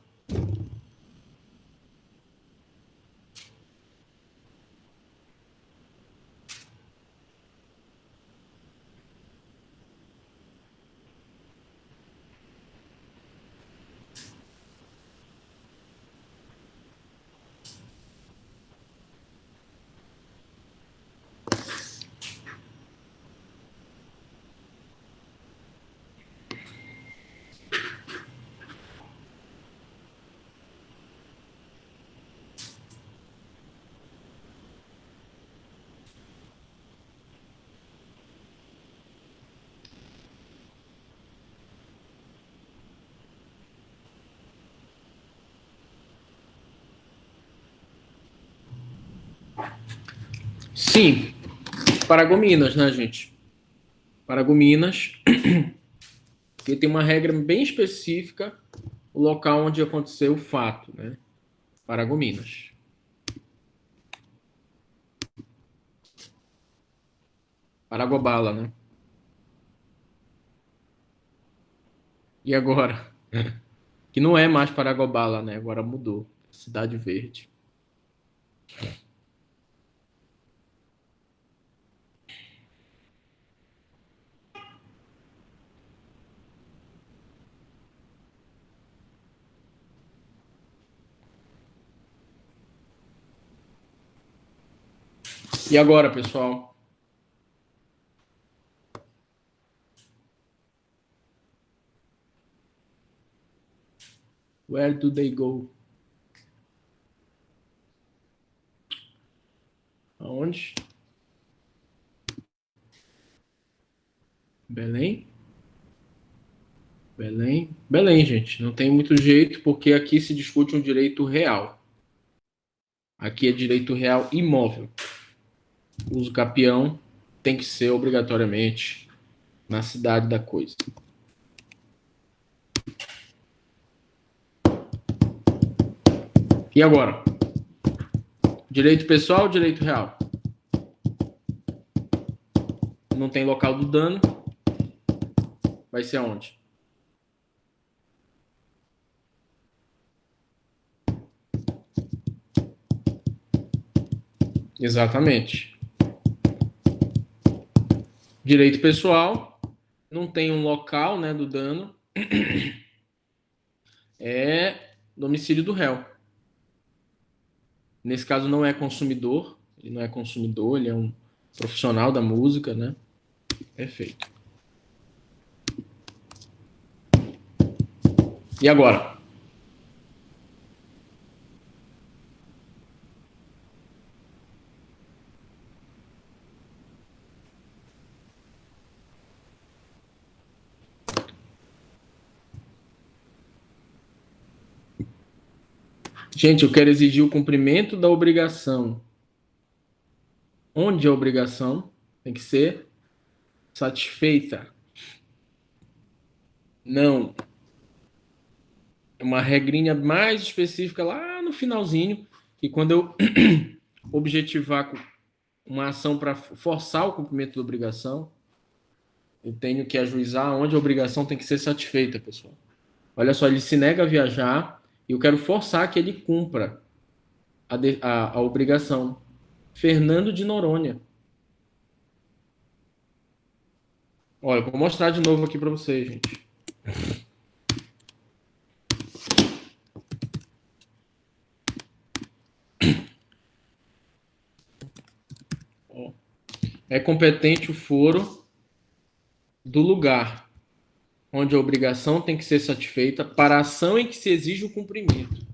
Sim, Paragominas, né, gente? Paragominas, porque tem uma regra bem específica, o local onde aconteceu o fato, né? Paragominas. Paragobala, né? E agora? Que não é mais Paragobala, né? Agora mudou. Cidade Verde. E agora, pessoal? Where do they go? Aonde? Belém? Belém? Belém, gente. Não tem muito jeito, porque aqui se discute um direito real. Aqui é direito real imóvel. O uso capião tem que ser obrigatoriamente na cidade da coisa. E agora? Direito pessoal ou direito real? Não tem local do dano. Vai ser aonde? Exatamente. Direito pessoal, não tem um local, né, do dano. É domicílio do réu. Nesse caso não é consumidor, ele não é consumidor, ele é um profissional da música, né? Perfeito. E agora? Gente, eu quero exigir o cumprimento da obrigação. Onde a obrigação tem que ser satisfeita? Não. É uma regrinha mais específica lá no finalzinho, que quando eu objetivar uma ação para forçar o cumprimento da obrigação, eu tenho que ajuizar onde a obrigação tem que ser satisfeita, pessoal. Olha só, ele se nega a viajar e eu quero forçar que ele cumpra a obrigação. Fernando de Noronha. Olha, vou mostrar de novo aqui para vocês, gente. Ó, é competente o foro do lugar onde a obrigação tem que ser satisfeita para a ação em que se exige o cumprimento.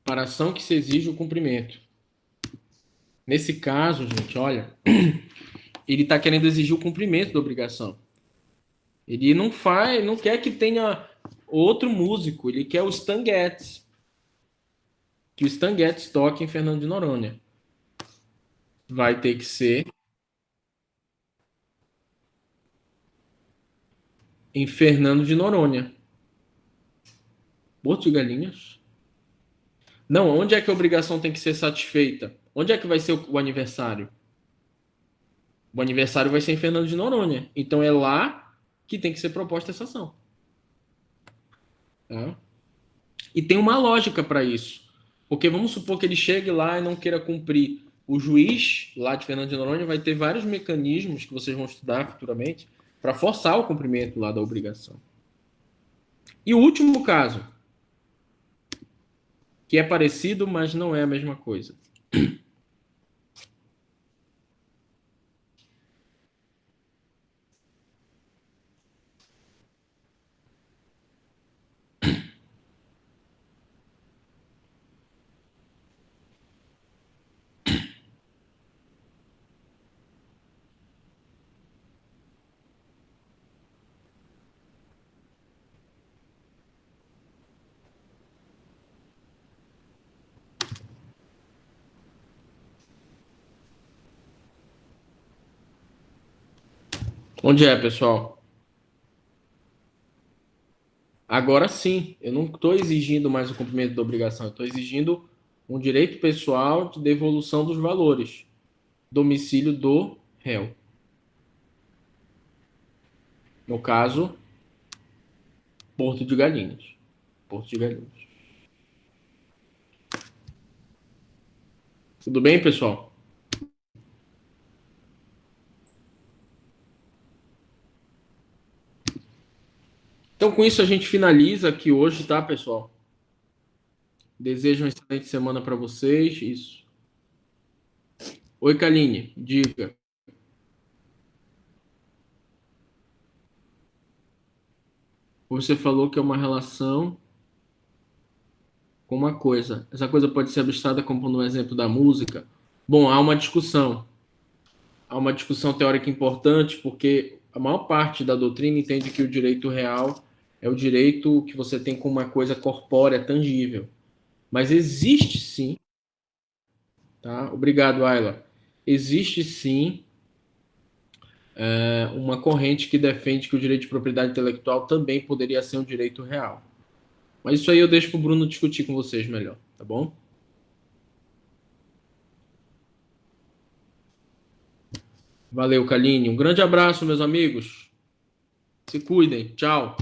Para a ação que se exige o cumprimento. Nesse caso, gente, olha, ele está querendo exigir o cumprimento da obrigação. Ele não quer que tenha outro músico, ele quer o Stan Getz. que o Stanguettes toque em Fernando de Noronha. Vai ter que ser em Fernando de Noronha. Porto de Galinhas? Não, onde é que a obrigação tem que ser satisfeita? Onde é que vai ser o aniversário? O aniversário vai ser em Fernando de Noronha. Então é lá que tem que ser proposta essa ação. Tá? E tem uma lógica para isso. Porque vamos supor que ele chegue lá e não queira cumprir. O juiz lá de Fernando de Noronha vai ter vários mecanismos que vocês vão estudar futuramente para forçar o cumprimento lá da obrigação. E o último caso, que é parecido, mas não é a mesma coisa. Onde é, pessoal? Agora sim, eu não estou exigindo mais o cumprimento da obrigação, eu estou exigindo um direito pessoal de devolução dos valores. Domicílio do réu. No caso, Porto de Galinhas. Porto de Galinhas. Tudo bem, pessoal? Então, com isso, a gente finaliza aqui hoje, tá, pessoal? Desejo uma excelente semana para vocês. Isso. Oi, Kaline, diga. Você falou que é uma relação com uma coisa. Essa coisa pode ser abstrata como no exemplo da música. Bom, há uma discussão. Há uma discussão teórica importante, porque a maior parte da doutrina entende que o direito real é o direito que você tem com uma coisa corpórea, tangível. Mas existe sim, tá? Obrigado, Ayla. Existe sim uma corrente que defende que o direito de propriedade intelectual também poderia ser um direito real. Mas isso aí eu deixo para o Bruno discutir com vocês melhor, tá bom? Valeu, Kaline. Um grande abraço, meus amigos. Se cuidem. Tchau.